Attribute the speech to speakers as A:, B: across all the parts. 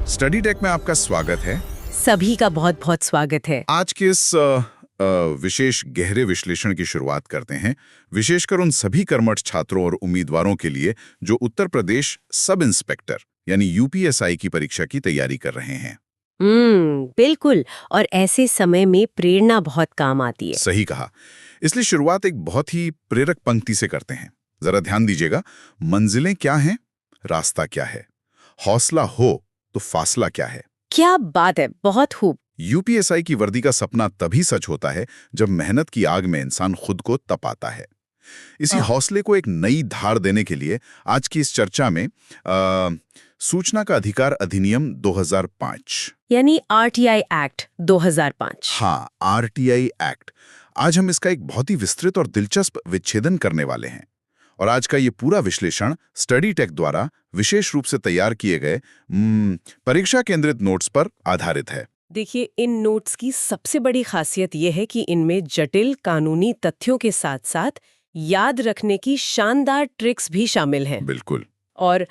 A: Study take में आपका स्वागत है।
B: सभी का बहुत बहुत स्वागत है।
A: आज के इस विशेष गहरे विश्लेषण की शुरुआत करते हैं, विशेषकर उन सभी कर्मठ छात्रों और उम्मीदवारों के लिए जो उत्तर प्रदेश सब इंस्पेक्टर यानी यूपीएसआई की परीक्षा की तैयारी कर रहे हैं।
B: बिल्कुल। और ऐसे समय में प्रेरणा बहुत काम आती है।
A: सही कहा। इसलिए शुरुआत एक बहुत ही प्रेरक पंक्ति से करते हैं। जरा ध्यान दीजिएगा। मंजिलें क्या हैं, रास्ता क्या है, हौसला हो तो फासला क्या है।
B: क्या बात है, बहुत खूब।
A: यूपीएसआई की वर्दी का सपना तभी सच होता है जब मेहनत की आग में इंसान खुद को तपाता है। इसी हौसले को एक नई धार देने के लिए आज की इस चर्चा में सूचना का अधिकार अधिनियम 2005
B: यानी आरटीआई एक्ट 2005।
A: हाँ, आरटीआई एक्ट। आज हम इसका एक बहुत ही विस्तृत और दिलचस्प विच्छेदन करने वाले हैं। और आज का ये पूरा विश्लेषण स्टडी टेक द्वारा विशेष रूप से तैयार किए गए परीक्षा केंद्रित नोट्स पर आधारित है।
B: देखिए, इन नोट्स की सबसे बड़ी खासियत यह है कि इनमें जटिल कानूनी तथ्यों के साथ साथ याद रखने की शानदार ट्रिक्स भी शामिल हैं।
A: बिल्कुल।
B: और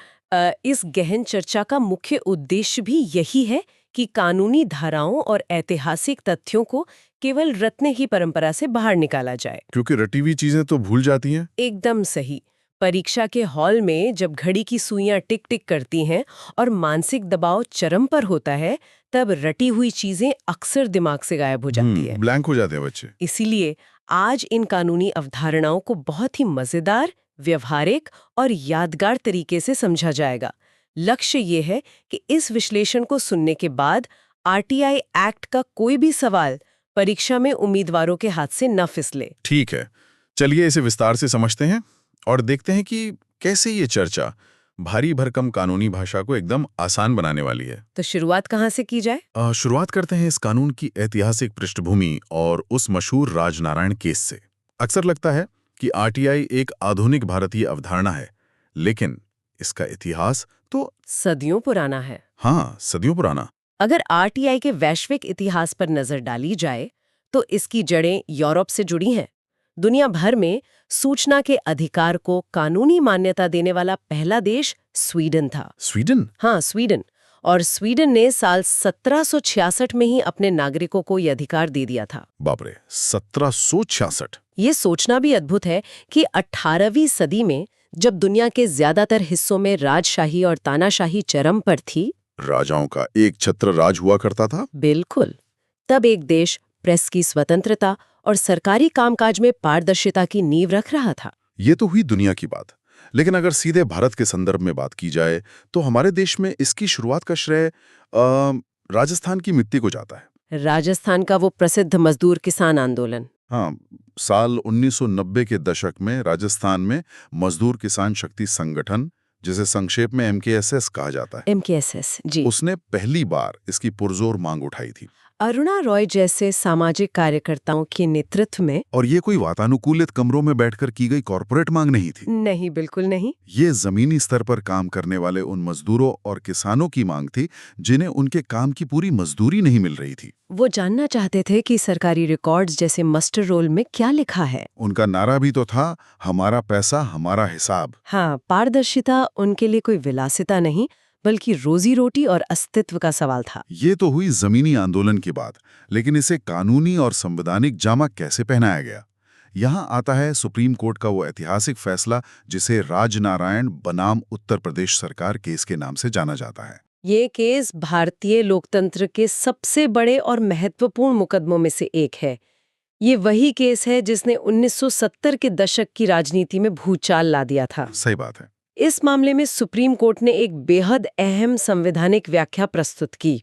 B: इस गहन चर्चा का मुख्य उद्देश्य भी यही है कि कानूनी धाराओं और ऐतिहासिक तथ्यों को केवल रटने की परंपरा से बाहर निकाला जाए,
A: क्योंकि रटी हुई चीजें तो भूल जाती हैं।
B: एकदम सही। परीक्षा के हॉल में जब घड़ी की सुइयां टिक टिक करती हैं और मानसिक दबाव चरम पर होता है, तब रटी हुई चीजें अक्सर दिमाग से गायब हो जाती है,
A: ब्लैंक हो जाते हैं बच्चे।
B: इसीलिए आज इन कानूनी अवधारणाओं को बहुत ही मजेदार, व्यवहारिक और यादगार तरीके से समझा जाएगा। लक्ष्य ये है कि इस विश्लेषण को सुनने के बाद आरटीआई एक्ट का कोई भी सवाल परीक्षा में उम्मीदवारों के हाथ से न फिसले।
A: ठीक है, चलिए इसे विस्तार से समझते हैं और देखते हैं कि कैसे ये चर्चा भारी भरकम कानूनी भाषा को एकदम आसान बनाने वाली है।
B: तो शुरुआत कहाँ से की जाए?
A: शुरुआत करते हैं इस कानून की ऐतिहासिक पृष्ठभूमि और उस मशहूर राजनारायण केस से। अक्सर लगता है कि आरटीआई एक आधुनिक भारतीय अवधारणा है, लेकिन इसका इतिहास तो
B: सदियों पुराना है।
A: हाँ, सदियों पुराना।
B: अगर आरटीआई के वैश्विक इतिहास पर नजर डाली जाए तो इसकी जड़ें यूरोप से जुड़ी हैं। दुनिया भर में सूचना के अधिकार को कानूनी मान्यता देने वाला पहला देश स्वीडन था।
A: स्वीडन?
B: हाँ, स्वीडन। और स्वीडन ने साल 1766 में ही अपने नागरिकों को यह अधिकार दे दिया था।
A: बाप रे, 1766!
B: ये सोचना भी अद्भुत है कि 18वीं सदी में जब दुनिया के ज्यादातर हिस्सों में राजशाही और तानाशाही चरम पर थी,
A: राजाओं का एक छत्र राज हुआ करता था।
B: बिल्कुल, तब एक देश प्रेस की स्वतंत्रता और सरकारी कामकाज में पारदर्शिता की नींव रख रहा था।
A: ये तो हुई दुनिया की बात, लेकिन अगर सीधे भारत के संदर्भ में बात की जाए तो हमारे देश में इसकी शुरुआत का श्रेय राजस्थान की मिट्टी को जाता है।
B: राजस्थान का वो प्रसिद्ध मजदूर किसान आंदोलन।
A: हाँ, साल 1990 के दशक में राजस्थान में मजदूर किसान शक्ति संगठन, जिसे संक्षेप में एमकेएसएस कहा जाता है,
B: एमकेएसएस, जी,
A: उसने पहली बार इसकी पुरजोर मांग उठाई थी।
B: अरुणा रॉय जैसे सामाजिक कार्यकर्ताओं के नेतृत्व में।
A: और ये कोई वातानुकूलित कमरों में बैठकर की गई कॉर्पोरेट मांग नहीं थी।
B: नहीं, बिल्कुल नहीं।
A: ये जमीनी स्तर पर काम करने वाले उन मजदूरों और किसानों की मांग थी जिन्हें उनके काम की पूरी मजदूरी नहीं मिल रही थी।
B: वो जानना चाहते थे कि सरकारी रिकॉर्ड्स जैसे मस्टर रोल में क्या लिखा है।
A: उनका नारा भी तो था, हमारा पैसा हमारा हिसाब।
B: हाँ, पारदर्शिता उनके लिए कोई विलासिता नहीं बल्कि रोजी रोटी और अस्तित्व का सवाल था।
A: ये तो हुई जमीनी आंदोलन की बात, लेकिन इसे कानूनी और संवैधानिक जामा कैसे पहनाया गया? यहाँ आता है सुप्रीम कोर्ट का वो ऐतिहासिक फैसला जिसे राजनारायण बनाम उत्तर प्रदेश सरकार केस के नाम से जाना जाता है।
B: ये केस भारतीय लोकतंत्र के सबसे बड़े और महत्वपूर्ण मुकदमों में से एक है। ये वही केस है जिसने 1970 के दशक की राजनीति में भूचाल ला दिया था।
A: सही बात है।
B: इस मामले में सुप्रीम कोर्ट ने एक बेहद अहम संवैधानिक व्याख्या प्रस्तुत की।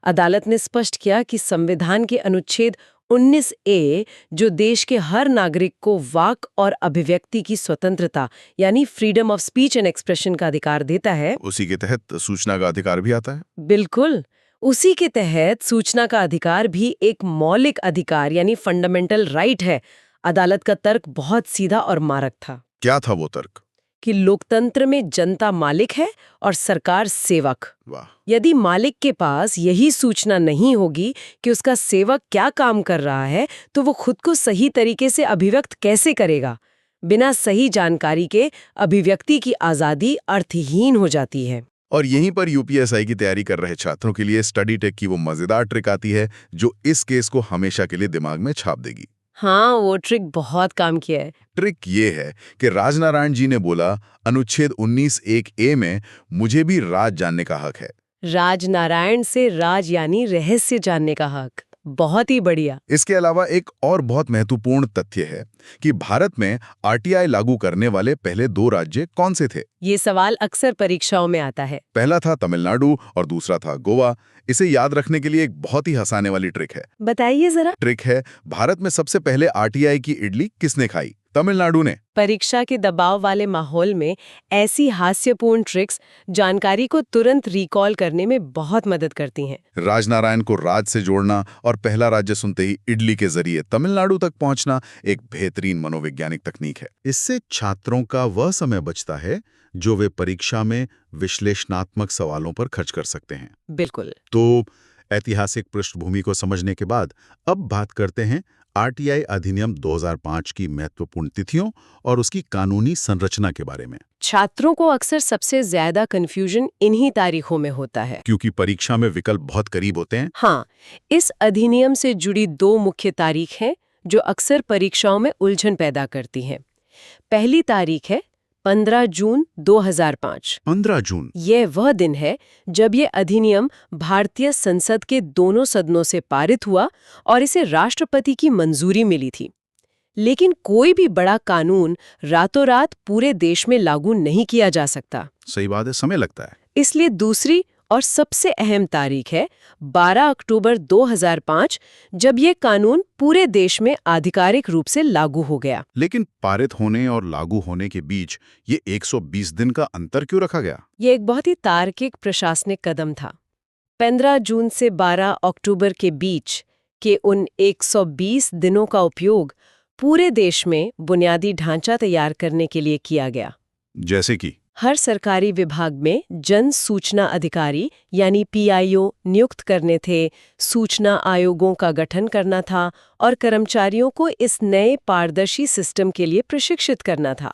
B: अदालत ने स्पष्ट किया कि संविधान के अनुच्छेद 19A, जो देश के हर नागरिक को वाक और अभिव्यक्ति की स्वतंत्रता यानी freedom of speech and expression का अधिकार देता है,
A: उसी के तहत सूचना का अधिकार भी आता है।
B: बिल्कुल, उसी के तहत सूचना का अधिकार भी एक मौलिक अधिकार यानी फंडामेंटल राइट है। अदालत का तर्क बहुत सीधा और मारक था।
A: क्या था वो तर्क?
B: कि लोकतंत्र में जनता मालिक है और सरकार सेवक।
A: वाह!
B: यदि मालिक के पास यही सूचना नहीं होगी कि उसका सेवक क्या काम कर रहा है, तो वो खुद को सही तरीके से अभिव्यक्त कैसे करेगा? बिना सही जानकारी के अभिव्यक्ति की आजादी अर्थहीन हो जाती है।
A: और यहीं पर यूपीएसआई की तैयारी कर रहे छात्रों के लिए स्टडी टेक की वो मजेदार ट्रिक आती है जो इस केस को हमेशा के लिए दिमाग में छाप देगी।
B: हाँ, वो ट्रिक बहुत काम किया है।
A: ट्रिक ये है कि राजनारायण जी ने बोला, अनुच्छेद 19(1)(a) में मुझे भी राज जानने का हक है।
B: राजनारायण से राज यानी रहस्य जानने का हक। बहुत ही बढ़िया।
A: इसके अलावा एक और बहुत महत्वपूर्ण तथ्य है कि भारत में आरटीआई लागू करने वाले पहले 2 राज्य कौन से थे।
B: ये सवाल अक्सर परीक्षाओं में आता है।
A: पहला था तमिलनाडु और दूसरा था गोवा। इसे याद रखने के लिए एक बहुत ही हंसाने वाली ट्रिक है।
B: बताइए जरा।
A: ट्रिक है, भारत में सबसे पहले आरटीआई की इडली किसने खाई? तमिलनाडु ने।
B: परीक्षा के दबाव वाले माहौल में ऐसी हास्यपूर्ण ट्रिक्स जानकारी को तुरंत रिकॉल करने में बहुत मदद करती हैं।
A: राजनारायण को राज से जोड़ना और पहला राज्य सुनते ही इडली के जरिए तमिलनाडु तक पहुंचना एक बेहतरीन मनोवैज्ञानिक तकनीक है। इससे छात्रों का वह समय बचता है जो वे परीक्षा में विश्लेषणात्मक सवालों पर खर्च कर सकते हैं।
B: बिल्कुल।
A: तो ऐतिहासिक पृष्ठभूमि को समझने के बाद अब बात करते हैं आरटीआई अधिनियम 2005 की महत्वपूर्ण तिथियों और उसकी कानूनी संरचना के बारे में।
B: छात्रों को अक्सर सबसे ज्यादा कंफ्यूजन इन्हीं तारीखों में होता है,
A: क्योंकि परीक्षा में विकल्प बहुत करीब होते हैं।
B: हाँ, इस अधिनियम से जुड़ी 2 मुख्य तारीख हैं जो अक्सर परीक्षाओं में उलझन पैदा करती हैं। पहली तारीख है 15 जून 2005।
A: 15 जून।
B: ये वह दिन है जब ये अधिनियम भारतीय संसद के दोनों सदनों से पारित हुआ और इसे राष्ट्रपति की मंजूरी मिली थी। लेकिन कोई भी बड़ा कानून रातों रात पूरे देश में लागू नहीं किया जा सकता।
A: सही बात है, समय लगता है।
B: इसलिए दूसरी और सबसे अहम तारीख है 12 अक्टूबर 2005, जब ये कानून पूरे देश में आधिकारिक रूप से लागू हो गया।
A: लेकिन पारित होने और लागू होने के बीच ये 120 दिन का अंतर क्यों रखा गया?
B: ये एक बहुत ही तार्किक प्रशासनिक कदम था। 15 जून से 12 अक्टूबर के बीच के उन 120 दिनों का उपयोग पूरे देश में बुनियादी ढांचा तैयार करने के लिए किया गया।
A: जैसे कि
B: हर सरकारी विभाग में जन सूचना अधिकारी यानी पीआईओ नियुक्त करने थे, सूचना आयोगों का गठन करना था और कर्मचारियों को इस नए पारदर्शी सिस्टम के लिए प्रशिक्षित करना था।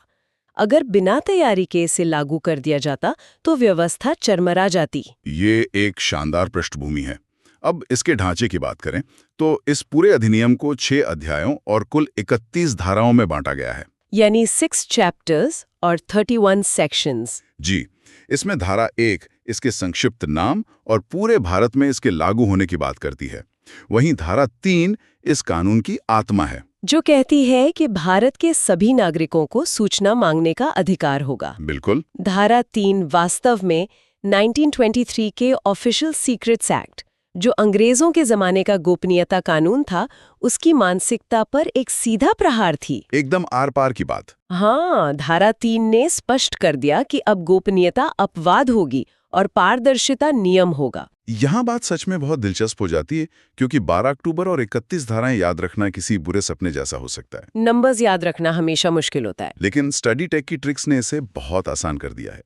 B: अगर बिना तैयारी के इसे लागू कर दिया जाता तो व्यवस्था चरमरा जाती।
A: ये एक शानदार पृष्ठभूमि है। अब इसके ढांचे की बात करें तो इस पूरे अधिनियम को 6 अध्यायों और कुल 31 धाराओं में बांटा गया है,
B: यानी 6 चैप्टर्स और 31 सेक्शंस।
A: जी। इसमें धारा 1 इसके संक्षिप्त नाम और पूरे भारत में इसके लागू होने की बात करती है। वहीं धारा 3 इस कानून की आत्मा है,
B: जो कहती है कि भारत के सभी नागरिकों को सूचना मांगने का अधिकार होगा।
A: बिल्कुल।
B: धारा 3 वास्तव में 1923 के ऑफिशियल सीक्रेट्स एक्ट, जो अंग्रेजों के जमाने का गोपनीयता कानून था, उसकी मानसिकता पर एक सीधा प्रहार थी।
A: एकदम आर पार की बात।
B: हाँ, धारा 3 ने स्पष्ट कर दिया कि अब गोपनीयता अपवाद होगी और पारदर्शिता नियम होगा।
A: यहाँ बात सच में बहुत दिलचस्प हो जाती है, क्योंकि 12 अक्टूबर और 31 धाराएं याद रखना किसी बुरे सपने जैसा हो सकता है।
B: नंबर्स याद रखना हमेशा मुश्किल होता है।
A: लेकिन स्टडी टेक की ट्रिक्स ने इसे बहुत आसान कर दिया है।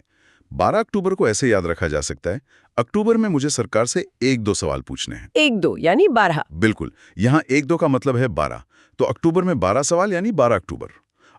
A: 12 अक्टूबर को ऐसे याद रखा जा सकता है, अक्टूबर में मुझे सरकार से 1-2 सवाल पूछने हैं।
B: 1-2 यानी 12।
A: बिल्कुल, यहाँ 1-2 का मतलब है 12, तो अक्टूबर में 12 सवाल यानी 12 अक्टूबर।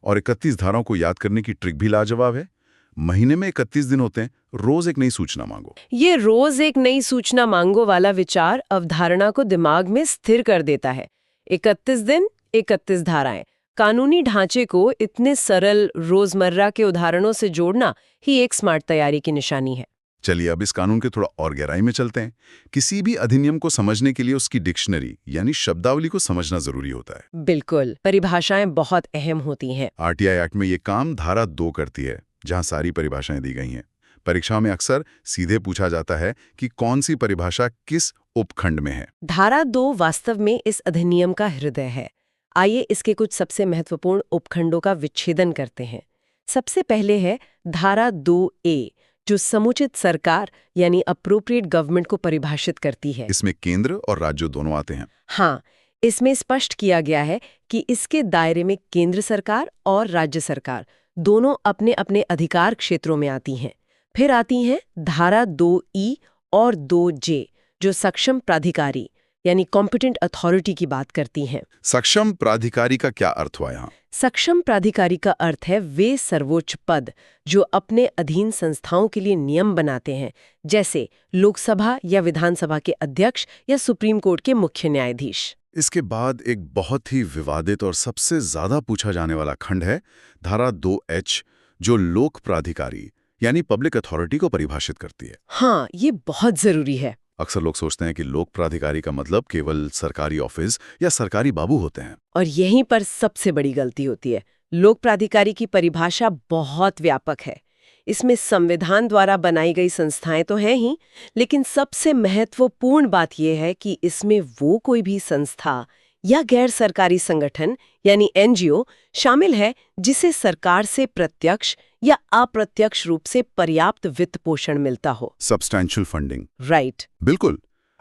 A: और 31 धाराओं को याद करने की ट्रिक भी लाजवाब है। महीने में 31 दिन होते हैं, रोज एक नई सूचना मांगो।
B: ये रोज एक नई सूचना मांगो वाला विचार अवधारणा को दिमाग में स्थिर कर देता है। 31 दिन, 31 धाराएं। कानूनी ढांचे को इतने सरल रोजमर्रा के उदाहरणों से जोड़ना ही एक स्मार्ट तैयारी की निशानी है।
A: चलिए अब इस कानून के थोड़ा और गहराई में चलते हैं। किसी भी अधिनियम को समझने के लिए उसकी डिक्शनरी यानी शब्दावली को समझना जरूरी होता है।
B: बिल्कुल, परिभाषाएं बहुत अहम होती हैं।
A: आरटीआई एक्ट में ये काम धारा 2 करती है, जहां सारी परिभाषाएं दी गई हैं। परीक्षा में अक्सर सीधे पूछा जाता है कि कौन सी परिभाषा किस उपखंड में है।
B: धारा 2 वास्तव में इस अधिनियम का हृदय है। आइए इसके कुछ सबसे महत्वपूर्ण उपखंडों का विच्छेदन करते हैं। सबसे पहले है धारा 2A, जो समुचित सरकार यानी अप्रोप्रिएट गवर्नमेंट को परिभाषित करती है।
A: इसमें केंद्र और राज्य दोनों आते हैं।
B: हाँ, इसमें स्पष्ट किया गया है कि इसके दायरे में केंद्र सरकार और राज्य सरकार दोनों अपने अपने अधिकार क्षेत्रों में आती हैं। फिर आती हैं धारा 2E और 2J, जो सक्षम प्राधिकारी यानी कॉम्पिटेंट अथॉरिटी की बात करती हैं।
A: सक्षम प्राधिकारी का क्या अर्थ हुआ यहाँ?
B: सक्षम प्राधिकारी का अर्थ है वे सर्वोच्च पद जो अपने अधीन संस्थाओं के लिए नियम बनाते हैं, जैसे लोकसभा या विधानसभा के अध्यक्ष या सुप्रीम कोर्ट के मुख्य न्यायाधीश।
A: इसके बाद एक बहुत ही विवादित और सबसे ज्यादा पूछा जाने वाला खंड है धारा 2H, जो लोक प्राधिकारी यानी पब्लिक अथॉरिटी को परिभाषित करती है।
B: हाँ, ये बहुत जरूरी है।
A: अक्सर लोग सोचते हैं कि लोक प्राधिकारी का मतलब केवल सरकारी ऑफिस या सरकारी बाबू होते हैं।
B: और यहीं पर सबसे बड़ी गलती होती है। लोक प्राधिकारी की परिभाषा बहुत व्यापक है। इसमें संविधान द्वारा बनाई गई संस्थाएं तो हैं ही, लेकिन सबसे महत्वपूर्ण बात यह है कि इसमें वो कोई भी संस्था या गैर सरकारी संगठन यानी NGO शामिल है जिसे सरकार से प्रत्यक्ष या अप्रत्यक्ष रूप से पर्याप्त वित्त पोषण मिलता हो।
A: Substantial funding.
B: राइट।
A: बिल्कुल।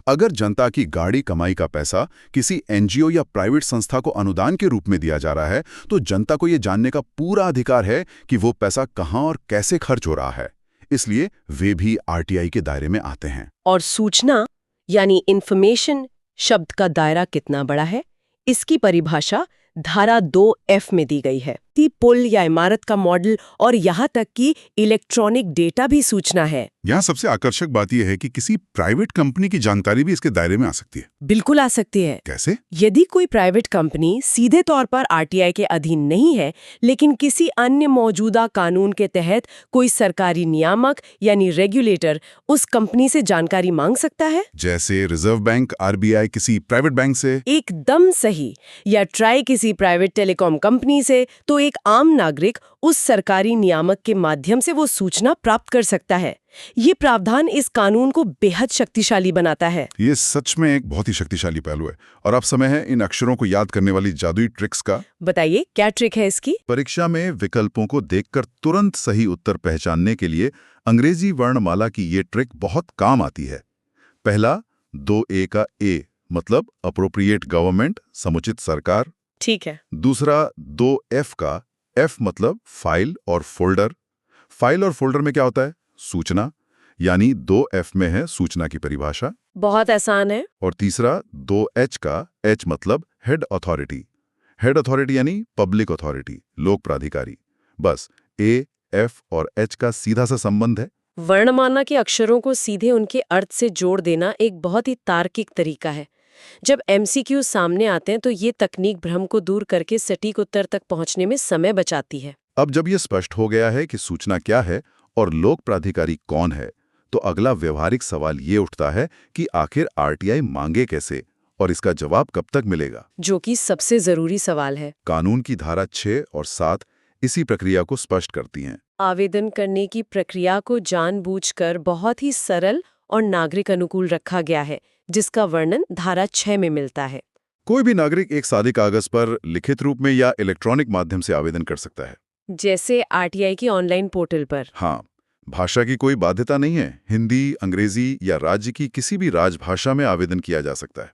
A: अगर जनता की गाड़ी कमाई का पैसा किसी NGO या प्राइवेट संस्था को अनुदान के रूप में दिया जा रहा है, तो जनता को ये जानने का पूरा अधिकार है कि वो पैसा कहाँ और कैसे खर्च हो रहा है। इसलिए वे भी RTI के दायरे में आते हैं।
B: और सूचना यानी इंफॉर्मेशन शब्द का दायरा कितना बड़ा है, इसकी परिभाषा धारा 2F में दी गई है। पुल या इमारत का मॉडल और यहाँ तक कि इलेक्ट्रॉनिक डेटा भी सूचना है।
A: यहाँ सबसे आकर्षक बात यह है कि किसी प्राइवेट कंपनी की जानकारी भी इसके दायरे में आ सकती है।
B: बिल्कुल आ सकती है।
A: कैसे?
B: यदि कोई प्राइवेट कंपनी सीधे तौर पर RTI के अधीन नहीं है, लेकिन किसी अन्य मौजूदा कानून के तहत कोई सरकारी नियामक यानी रेगुलेटर उस कंपनी से जानकारी मांग सकता है।
A: जैसे रिजर्व बैंक RBI किसी प्राइवेट बैंक से।
B: एकदम सही। या ट्राई किसी प्राइवेट टेलीकॉम कंपनी से, तो एक आम नागरिक उस सरकारी नियामक के माध्यम से वो सूचना प्राप्त कर सकता है। ये प्रावधान इस कानून को बेहद शक्तिशाली बनाता है।
A: ये सच में एक बहुत ही शक्तिशाली पहलू है। और अब समय है इन अक्षरों को याद करने वाली जादुई ट्रिक्स का।
B: बताइए, क्या ट्रिक है इसकी?
A: परीक्षा में विकल्पों को देखकर तुरंत सही उत्तर पहचानने के लिए अंग्रेजी वर्णमाला की ये ट्रिक बहुत काम आती है। पहला 2A का A मतलब अप्रोप्रिएट गवर्नमेंट, समुचित सरकार।
B: ठीक है।
A: दूसरा 2F का F मतलब फाइल और फोल्डर। फाइल और फोल्डर में क्या होता है? सूचना। यानी 2F में है सूचना की परिभाषा।
B: बहुत आसान है।
A: और तीसरा 2H का H मतलब हेड अथॉरिटी। हेड अथॉरिटी यानी पब्लिक अथॉरिटी, लोक प्राधिकारी। बस A, F और H का सीधा सा संबंध है।
B: वर्णमाला के अक्षरों को सीधे उनके अर्थ से जोड़ देना एक बहुत ही तार्किक तरीका है। जब MCQ सामने आते हैं तो ये तकनीक भ्रम को दूर करके सटीक उत्तर तक पहुंचने में समय बचाती है।
A: अब जब ये स्पष्ट हो गया है कि सूचना क्या है और लोक प्राधिकारी कौन है, तो अगला व्यवहारिक सवाल ये उठता है कि आखिर RTI मांगे कैसे और इसका जवाब कब तक मिलेगा,
B: जो कि सबसे जरूरी सवाल है।
A: कानून की धारा 6 और 7 इसी प्रक्रिया को स्पष्ट करती हैं।
B: आवेदन करने की प्रक्रिया को जानबूझकर बहुत ही सरल और नागरिक अनुकूल रखा गया है, जिसका वर्णन धारा 6 में मिलता है।
A: कोई भी नागरिक एक सादे कागज पर लिखित रूप में या इलेक्ट्रॉनिक माध्यम से आवेदन कर सकता है,
B: जैसे RTI की ऑनलाइन पोर्टल पर।
A: हाँ, भाषा की कोई बाध्यता नहीं है। हिंदी, अंग्रेजी या राज्य की किसी भी राजभाषा में आवेदन किया जा सकता है।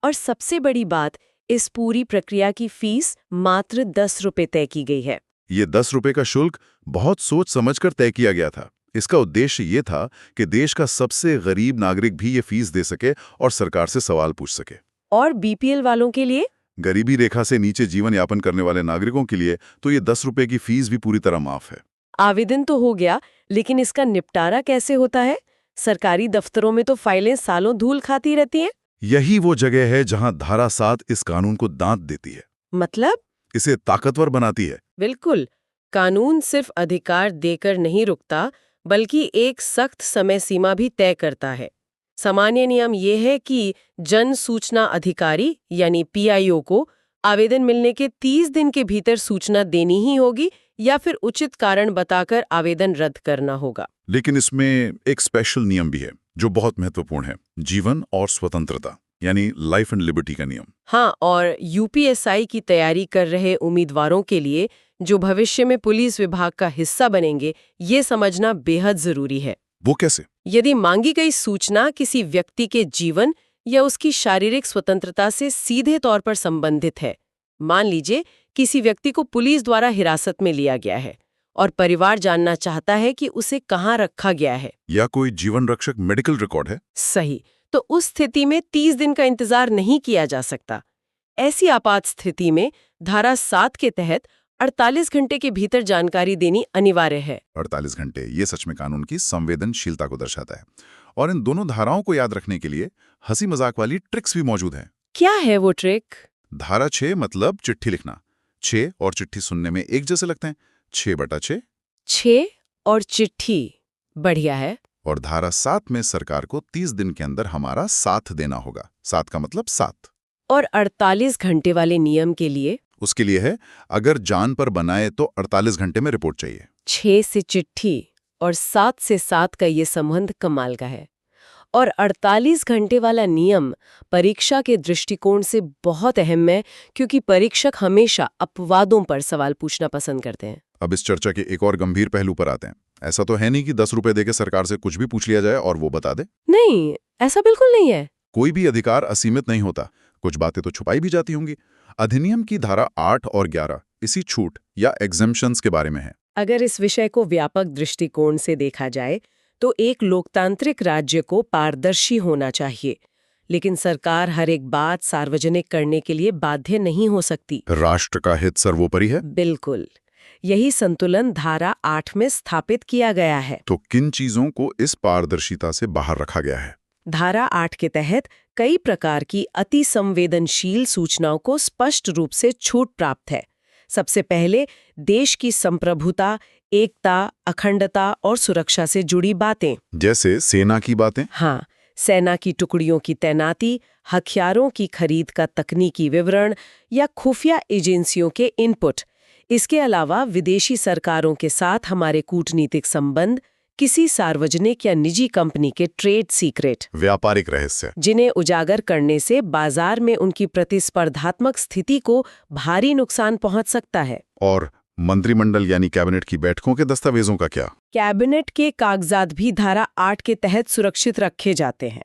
B: और सबसे बड़ी बात, इस पूरी प्रक्रिया की फीस मात्र 10 रुपए तय की गई है।
A: ये 10 रुपए का शुल्क बहुत सोच समझकर तय किया गया था। इसका उद्देश्य ये था कि देश का सबसे गरीब नागरिक भी ये फीस दे सके और सरकार से सवाल पूछ सके।
B: और BPL वालों के लिए,
A: गरीबी रेखा से नीचे जीवन यापन करने वाले नागरिकों के लिए तो ये 10 रुपए की फीस भी पूरी तरह माफ है।
B: आवेदन तो हो गया, लेकिन इसका निपटारा कैसे होता है? सरकारी दफ्तरों में तो फाइलें सालों धूल खाती रहती हैं।
A: यही वो जगह है जहां धारा 7 इस कानून को दांत देती है।
B: मतलब?
A: इसे ताकतवर बनाती है।
B: बिल्कुल। कानून सिर्फ अधिकार देकर नहीं रुकता, बल्कि एक सख्त समय सीमा भी तय करता है। सामान्य नियम ये है कि जन सूचना अधिकारी यानी PIO को आवेदन मिलने के 30 दिन के भीतर सूचना देनी ही होगी या फिर उचित कारण बताकर आवेदन रद्द करना होगा।
A: लेकिन इसमें एक स्पेशल नियम भी है जो बहुत महत्वपूर्ण है, जीवन और स्वतंत्रता यानी लाइफ एंड लिबर्टी का नियम।
B: हाँ, और UPSI की तैयारी कर रहे उम्मीदवारों के लिए जो भविष्य में पुलिस विभाग का हिस्सा बनेंगे, ये समझना बेहद जरूरी है।
A: वो कैसे?
B: यदि मांगी गई सूचना किसी व्यक्ति के जीवन या उसकी शारीरिक स्वतंत्रता से सीधे तौर पर संबंधित है, मान लीजिए किसी व्यक्ति को पुलिस द्वारा हिरासत में लिया गया है और परिवार जानना चाहता है कि उसे कहाँ रखा गया है,
A: या कोई जीवन रक्षक मेडिकल रिकॉर्ड है,
B: सही, तो उस स्थिति में 30 दिन का इंतजार नहीं किया जा सकता। ऐसी आपात स्थिति में धारा 7 के तहत 48 घंटे के भीतर जानकारी देनी अनिवार्य है।
A: 48 घंटे, ये सच में कानून की संवेदनशीलता को दर्शाता है। और इन दोनों धाराओं को याद रखने के लिए हंसी मजाक वाली ट्रिक्स भी मौजूद हैं।
B: क्या है वो ट्रिक?
A: धारा 6 मतलब चिट्ठी लिखना। 6 और चिट्ठी सुनने में एक जैसे लगते हैं, 6/6।
B: 6 और चिट्ठी, बढ़िया है।
A: और धारा 7 में सरकार को 30 दिन के अंदर हमारा साथ देना होगा। 7 का मतलब 7।
B: और 48 घंटे वाले नियम के लिए?
A: उसके लिए है, अगर जान पर बनाए तो 48 घंटे में रिपोर्ट चाहिए।
B: 6 से चिट्ठी और 7 से 7 का ये संबंध कमाल का है। और 48 घंटे वाला नियम परीक्षा के दृष्टिकोण से बहुत अहम है, क्योंकि परीक्षक हमेशा अपवादों पर सवाल पूछना पसंद करते हैं।
A: अब इस चर्चा के एक और गंभीर पहलू पर आते हैं। ऐसा तो है नहीं कि 10 रुपए देके सरकार से कुछ भी पूछ लिया जाए और वो बता दे।
B: नहीं, ऐसा बिल्कुल नहीं है।
A: कोई भी अधिकार असीमित नहीं होता, कुछ बातें तो छुपाई भी जाती होंगी। अधिनियम की धारा 8 और 11 इसी छूट या एग्जेम्पशंस के बारे में है।
B: अगर इस विषय को व्यापक दृष्टिकोण से देखा जाए तो एक लोकतांत्रिक राज्य को पारदर्शी होना चाहिए, लेकिन सरकार हर एक बात सार्वजनिक करने के लिए बाध्य नहीं हो सकती।
A: राष्ट्र का हित सर्वोपरि है।
B: बिल्कुल, यही संतुलन धारा 8 में स्थापित किया गया है।
A: तो किन चीजों को इस पारदर्शिता से बाहर रखा गया है?
B: धारा 8 के तहत कई प्रकार की अति संवेदनशील सूचनाओं को स्पष्ट रूप से छूट प्राप्त है। सबसे पहले देश की संप्रभुता, एकता, अखंडता और सुरक्षा से जुड़ी बातें।
A: जैसे सेना की बातें?
B: हाँ, सेना की टुकड़ियों की तैनाती, हथियारों की खरीद का तकनीकी विवरण या खुफिया एजेंसियों के इनपुट। इसके अलावा विदेशी सरकारों के साथ हमारे कूटनीतिक संबंध, किसी सार्वजनिक या निजी कंपनी के ट्रेड सीक्रेट,
A: व्यापारिक रहस्य,
B: जिन्हें उजागर करने से बाजार में उनकी प्रतिस्पर्धात्मक स्थिति को भारी नुकसान पहुंच सकता है।
A: और मंत्रिमंडल यानी कैबिनेट की बैठकों के दस्तावेजों का क्या?
B: कैबिनेट के कागजात भी धारा 8 के तहत सुरक्षित रखे जाते हैं।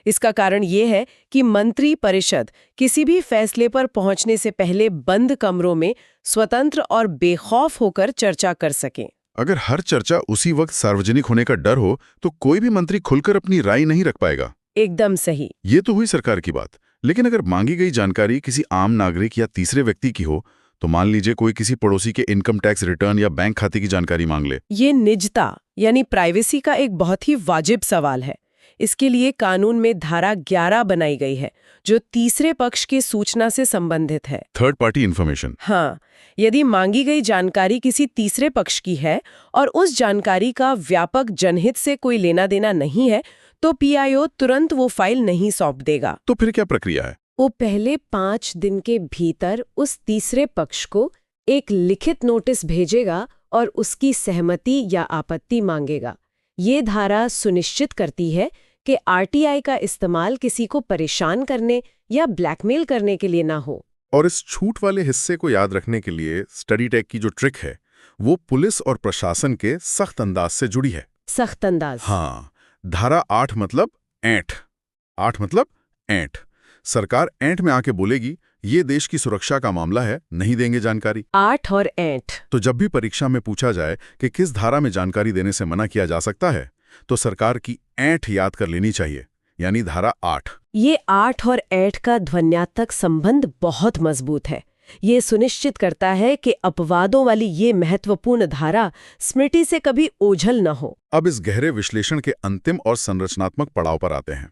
B: इसका कारण ये है कि मंत्री परिषद किसी भी फैसले पर पहुंचने से पहले बंद कमरों में स्वतंत्र और बेखौफ होकर चर्चा कर सकें।
A: अगर हर चर्चा उसी वक्त सार्वजनिक होने का डर हो तो कोई भी मंत्री खुलकर अपनी राय नहीं रख पाएगा।
B: एकदम सही।
A: ये तो हुई सरकार की बात, लेकिन अगर मांगी गई जानकारी किसी आम नागरिक या तीसरे व्यक्ति की हो, तो मान लीजिए कोई किसी पड़ोसी के इनकम टैक्स रिटर्न या बैंक खाते की जानकारी मांग ले।
B: ये निजता यानी प्राइवेसी का एक बहुत ही वाजिब सवाल है। इसके लिए कानून में धारा 11 बनाई गई है, जो तीसरे पक्ष की सूचना से संबंधित है।
A: Third party information.
B: हाँ, यदि मांगी गई जानकारी किसी तीसरे पक्ष की है और उस जानकारी का व्यापक जनहित से कोई लेना देना नहीं है, तो पीआईओ तुरंत वो फाइल नहीं सौंप देगा।
A: तो फिर क्या प्रक्रिया है?
B: वो पहले 5 दिन के भीतर उस तीसरे पक्ष को एक लिखित नोटिस भेजेगा और उसकी सहमति या आपत्ति मांगेगा। ये धारा सुनिश्चित करती है कि आरटीआई का इस्तेमाल किसी को परेशान करने या ब्लैकमेल करने के लिए ना हो।
A: और इस छूट वाले हिस्से को याद रखने के लिए स्टडी टेक की जो ट्रिक है, वो पुलिस और प्रशासन के सख्त अंदाज से जुड़ी है।
B: सख्त अंदाज?
A: हाँ, धारा 8 मतलब ऐंठ। 8 मतलब ऐंठ। सरकार ऐंठ में आके बोलेगी, ये देश की सुरक्षा का मामला है, नहीं देंगे जानकारी।
B: 8 और ऐंठ।
A: तो जब भी परीक्षा में पूछा जाए कि किस धारा में जानकारी देने से मना किया जा सकता है, तो सरकार की ऐंठ याद कर लेनी चाहिए, यानी धारा 8।
B: ये 8 और ऐंठ का ध्वन्यात्मक संबंध बहुत मजबूत है। ये सुनिश्चित करता है कि अपवादों वाली ये महत्वपूर्ण धारा स्मृति से कभी ओझल न हो।
A: अब इस गहरे विश्लेषण के अंतिम और संरचनात्मक पड़ाव पर आते हैं।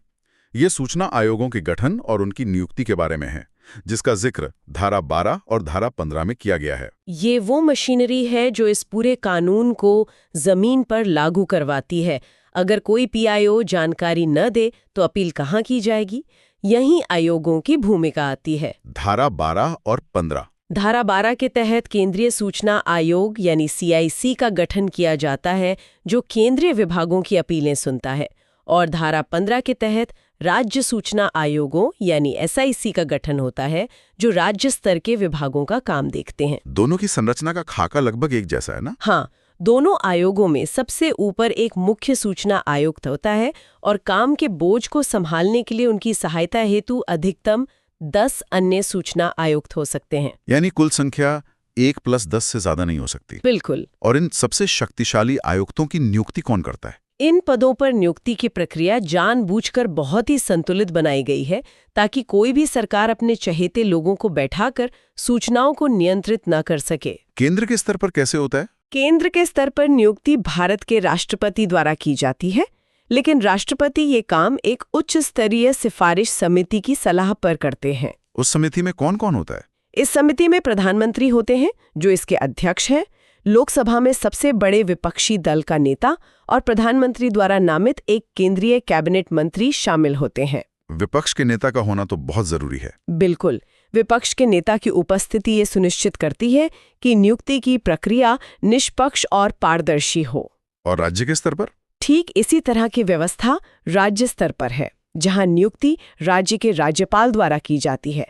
A: ये सूचना आयोगों के गठन और उनकी नियुक्ति के बारे में है, जिसका जिक्र धारा 12 और धारा 15 में किया गया है।
B: ये वो मशीनरी है जो इस पूरे कानून को जमीन पर लागू करवाती है। अगर कोई पीआईओ जानकारी न दे तो अपील कहाँ की जाएगी? यहीं आयोगों की भूमिका आती है।
A: धारा 12 और 15।
B: धारा 12 के तहत केंद्रीय सूचना आयोग यानी CIC का गठन किया जाता है, जो केंद्रीय विभागों की अपीलें सुनता है। और धारा 15 के तहत राज्य सूचना आयोगों यानी SIC का गठन होता है, जो राज्य स्तर के विभागों का काम देखते हैं।
A: दोनों की संरचना का खाका लगभग एक जैसा है ना?
B: हाँ, दोनों आयोगों में सबसे ऊपर एक मुख्य सूचना आयुक्त होता है और काम के बोझ को संभालने के लिए उनकी सहायता हेतु अधिकतम 10 अन्य सूचना आयुक्त हो सकते हैं।
A: यानी कुल संख्या 1 + 10 से ज्यादा नहीं हो सकती।
B: बिल्कुल।
A: और इन सबसे शक्तिशाली आयुक्तों की नियुक्ति कौन करता है?
B: इन पदों पर नियुक्ति की प्रक्रिया जानबूझकर बहुत ही संतुलित बनाई गई है ताकि कोई भी सरकार अपने चहेते लोगों को बैठाकर सूचनाओं को नियंत्रित न कर सके।
A: केंद्र के स्तर पर कैसे होता है?
B: केंद्र के स्तर पर नियुक्ति भारत के राष्ट्रपति द्वारा की जाती है, लेकिन राष्ट्रपति ये काम एक उच्च स्तरीय सिफारिश समिति की सलाह पर करते हैं।
A: उस समिति में कौन कौन होता है?
B: इस समिति में प्रधानमंत्री होते हैं, जो इसके अध्यक्ष हैं, लोकसभा में सबसे बड़े विपक्षी दल का नेता और प्रधानमंत्री द्वारा नामित एक केंद्रीय कैबिनेट मंत्री शामिल होते हैं।
A: विपक्ष के नेता का होना तो बहुत जरूरी है।
B: बिल्कुल, विपक्ष के नेता की उपस्थिति ये सुनिश्चित करती है कि नियुक्ति की प्रक्रिया निष्पक्ष और पारदर्शी हो।
A: और राज्य के स्तर पर?
B: ठीक इसी तरह की व्यवस्था राज्य स्तर पर है, जहां नियुक्ति राज्य के राज्यपाल द्वारा की जाती है।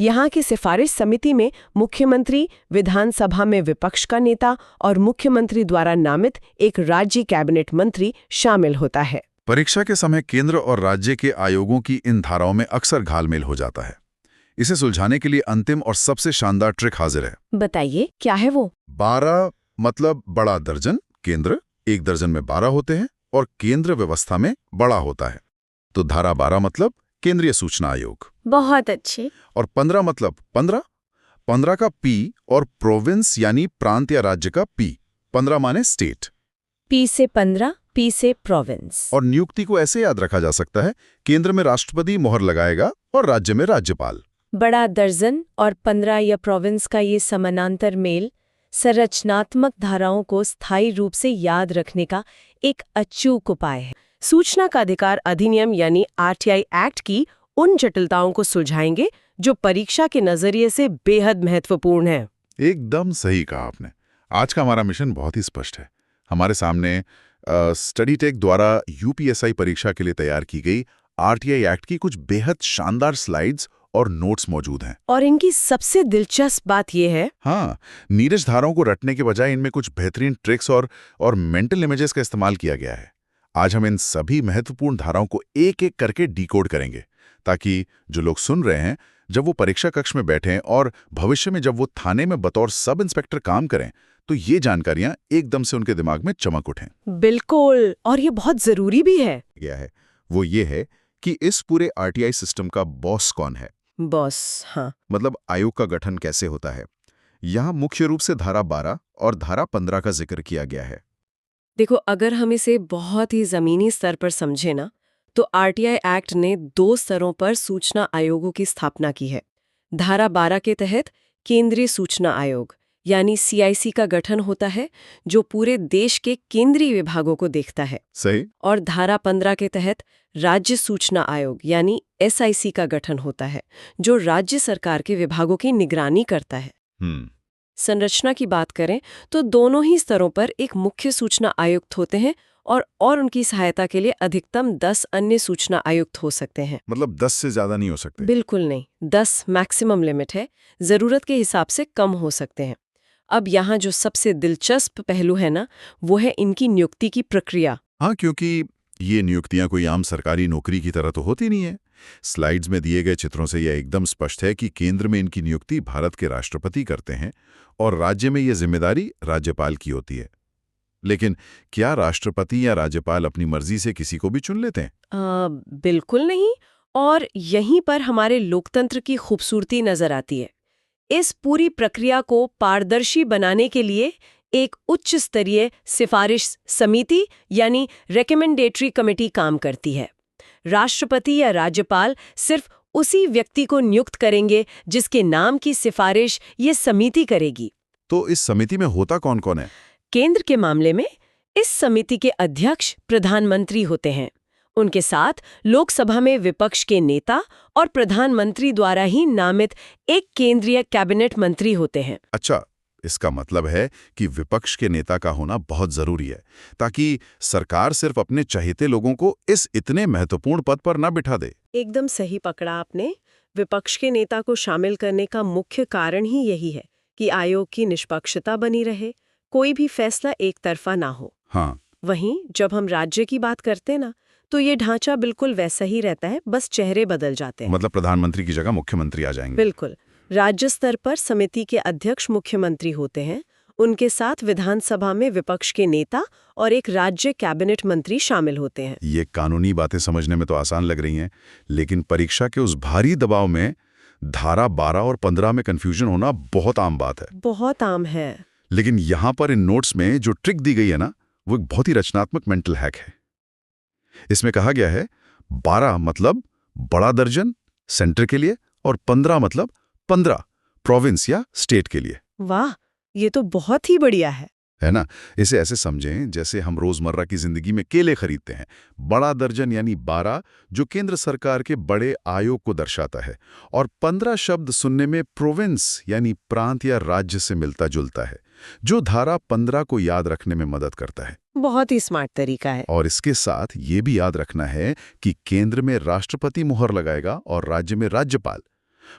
B: यहाँ की सिफारिश समिति में मुख्यमंत्री, विधानसभा में विपक्ष का नेता और मुख्यमंत्री द्वारा नामित एक राज्य कैबिनेट मंत्री शामिल होता है।
A: परीक्षा के समय केंद्र और राज्य के आयोगों की इन धाराओं में अक्सर घालमेल हो जाता है। इसे सुलझाने के लिए अंतिम और सबसे शानदार ट्रिक हाजिर है।
B: बताइए, क्या है वो?
A: 12 मतलब बड़ा दर्जन, केंद्र 1 दर्जन में 12 होते हैं और केंद्र व्यवस्था में बड़ा होता है। तो धारा 12 मतलब केंद्रीय सूचना आयोग।
C: बहुत अच्छे।
A: और 15 मतलब 15 का पी और प्रोविंस यानी प्रांत या राज्य का पी। 15 माने स्टेट।
C: पी से 15, पी से प्रोविंस।
A: और नियुक्ति को ऐसे याद रखा जा सकता है, केंद्र में राष्ट्रपति मोहर लगाएगा और राज्य में राज्यपाल।
C: बड़ा दर्जन और 15 या प्रोविंस का ये समानांतर मेल संरचनात्मक धाराओं को स्थायी रूप से याद रखने का एक अचूक उपाय है।
B: सूचना का अधिकार अधिनियम यानी RTI एक्ट की उन जटिलताओं को सुलझाएंगे जो परीक्षा के नजरिए से बेहद महत्वपूर्ण है।
A: एकदम सही कहा आपने। आज का हमारा मिशन बहुत ही स्पष्ट है। हमारे सामने स्टडी टेक द्वारा UPSI परीक्षा के लिए तैयार की गई RTI एक्ट की कुछ बेहद शानदार स्लाइड्स और नोट्स मौजूद हैं।
B: और इनकी सबसे दिलचस्प बात यह है,
A: हाँ, नीरज धाराओं को रटने के बजाय इनमें कुछ बेहतरीन ट्रिक्स और मेंटल इमेजेस का इस्तेमाल किया गया है। आज हम इन सभी महत्वपूर्ण धाराओं को एक एक करके डिकोड करेंगे, ताकि जो लोग सुन रहे हैं, जब वो परीक्षा कक्ष में बैठें और भविष्य में जब वो थाने में बतौर सब इंस्पेक्टर काम करें, तो ये जानकारियां एकदम से उनके दिमाग में चमक उठें।
B: बिल्कुल, और ये बहुत जरूरी भी है।
A: क्या है वो ये है कि इस पूरे RTI सिस्टम का बॉस कौन है।
B: बॉस, हाँ,
A: मतलब आयोग का गठन कैसे होता है। यहाँ मुख्य रूप से धारा 12 और धारा 15 का जिक्र किया गया है।
B: देखो, अगर हम इसे बहुत ही जमीनी स्तर पर समझे ना, तो RTI एक्ट ने 2 स्तरों पर सूचना आयोगों की स्थापना की है। धारा 12 के तहत केंद्रीय सूचना आयोग यानी CIC का गठन होता है, जो पूरे देश के केंद्रीय विभागों को देखता है।
A: सही।
B: और धारा 15 के तहत राज्य सूचना आयोग यानी SIC का गठन होता है, जो राज्य सरकार के विभागों की निगरानी करता है। संरचना की बात करें तो दोनों ही स्तरों पर एक मुख्य सूचना आयुक्त होते हैं और उनकी सहायता के लिए अधिकतम 10 अन्य सूचना आयुक्त हो सकते हैं।
A: मतलब 10 से ज्यादा नहीं हो सकते?
B: बिल्कुल नहीं, 10 मैक्सिमम लिमिट है। जरूरत के हिसाब से कम हो सकते हैं। अब यहाँ जो सबसे दिलचस्प पहलू है ना, वो है इनकी नियुक्ति की प्रक्रिया।
A: हाँ, क्योंकि ये नियुक्तियां कोई आम सरकारी नौकरी की तरह तो होती नहीं है। स्लाइड्स में दिए गए चित्रों से यह एकदम स्पष्ट है कि केंद्र में इनकी नियुक्ति भारत के राष्ट्रपति करते हैं और राज्य में ये जिम्मेदारी राज्यपाल की होती है। लेकिन क्या राष्ट्रपति या राज्यपाल अपनी मर्जी से किसी को भी चुन लेते हैं?
B: बिल्कुल नहीं, और यहीं पर हमारे लोकतंत्र की खूबसूरती नजर आती है। इस पूरी प्रक्रिया को पारदर्शी बनाने के लिए एक उच्च स्तरीय सिफारिश समिति यानी रिकमेंडेटरी कमेटी काम करती है। राष्ट्रपति या राज्यपाल सिर्फ उसी व्यक्ति को नियुक्त करेंगे जिसके नाम की सिफारिश ये समिति करेगी।
A: तो इस समिति में होता कौन कौन है?
B: केंद्र के मामले में इस समिति के अध्यक्ष प्रधानमंत्री होते हैं। उनके साथ लोकसभा में विपक्ष के नेता और प्रधानमंत्री द्वारा ही नामित एक केंद्रीय कैबिनेट मंत्री होते हैं।
A: अच्छा, इसका मतलब है कि विपक्ष के नेता का होना बहुत जरूरी है, ताकि सरकार सिर्फ अपने चहेते लोगों को इस इतने महत्वपूर्ण पद पर न बिठा दे।
B: एकदम सही पकड़ा आपने। विपक्ष के नेता को शामिल करने का मुख्य कारण ही यही है कि आयोग की निष्पक्षता बनी रहे, कोई भी फैसला एक तरफा ना हो।
A: हाँ।
B: वहीं जब हम राज्य की बात करते ना, तो ये ढांचा बिल्कुल वैसा ही रहता है, बस चेहरे बदल जाते हैं।
A: मतलब प्रधानमंत्री की जगह मुख्यमंत्री आ जाएंगे।
B: बिल्कुल। राज्य स्तर पर समिति के अध्यक्ष मुख्यमंत्री होते हैं उनके साथ विधानसभा में विपक्ष के नेता और एक राज्य कैबिनेट मंत्री शामिल होते हैं।
A: ये कानूनी बातें समझने में तो आसान लग रही हैं, लेकिन परीक्षा के उस भारी दबाव में धारा 12 और 15 में कंफ्यूजन होना बहुत आम बात है।
B: बहुत आम है।
A: लेकिन यहां पर इन नोट्स में जो ट्रिक दी गई है ना, वो एक बहुत ही रचनात्मक मेंटल हैक है। इसमें कहा गया है 12 मतलब बड़ा दर्जन सेंटर के लिए और 15 मतलब 15 प्रोविंस या स्टेट के लिए।
B: वाह, ये तो बहुत ही बढ़िया है
A: ना? इसे ऐसे समझें जैसे हम रोजमर्रा की जिंदगी में केले खरीदते हैं। बड़ा दर्जन यानी 12 जो केंद्र सरकार के बड़े आयोग को दर्शाता है, और 15 शब्द सुनने में प्रोविंस यानी प्रांत या राज्य से मिलता जुलता है, जो धारा 15 को याद रखने में मदद करता है।
B: बहुत ही स्मार्ट तरीका है।
A: और इसके साथ ये भी याद रखना है कि केंद्र में राष्ट्रपति मुहर लगाएगा और राज्य में राज्यपाल।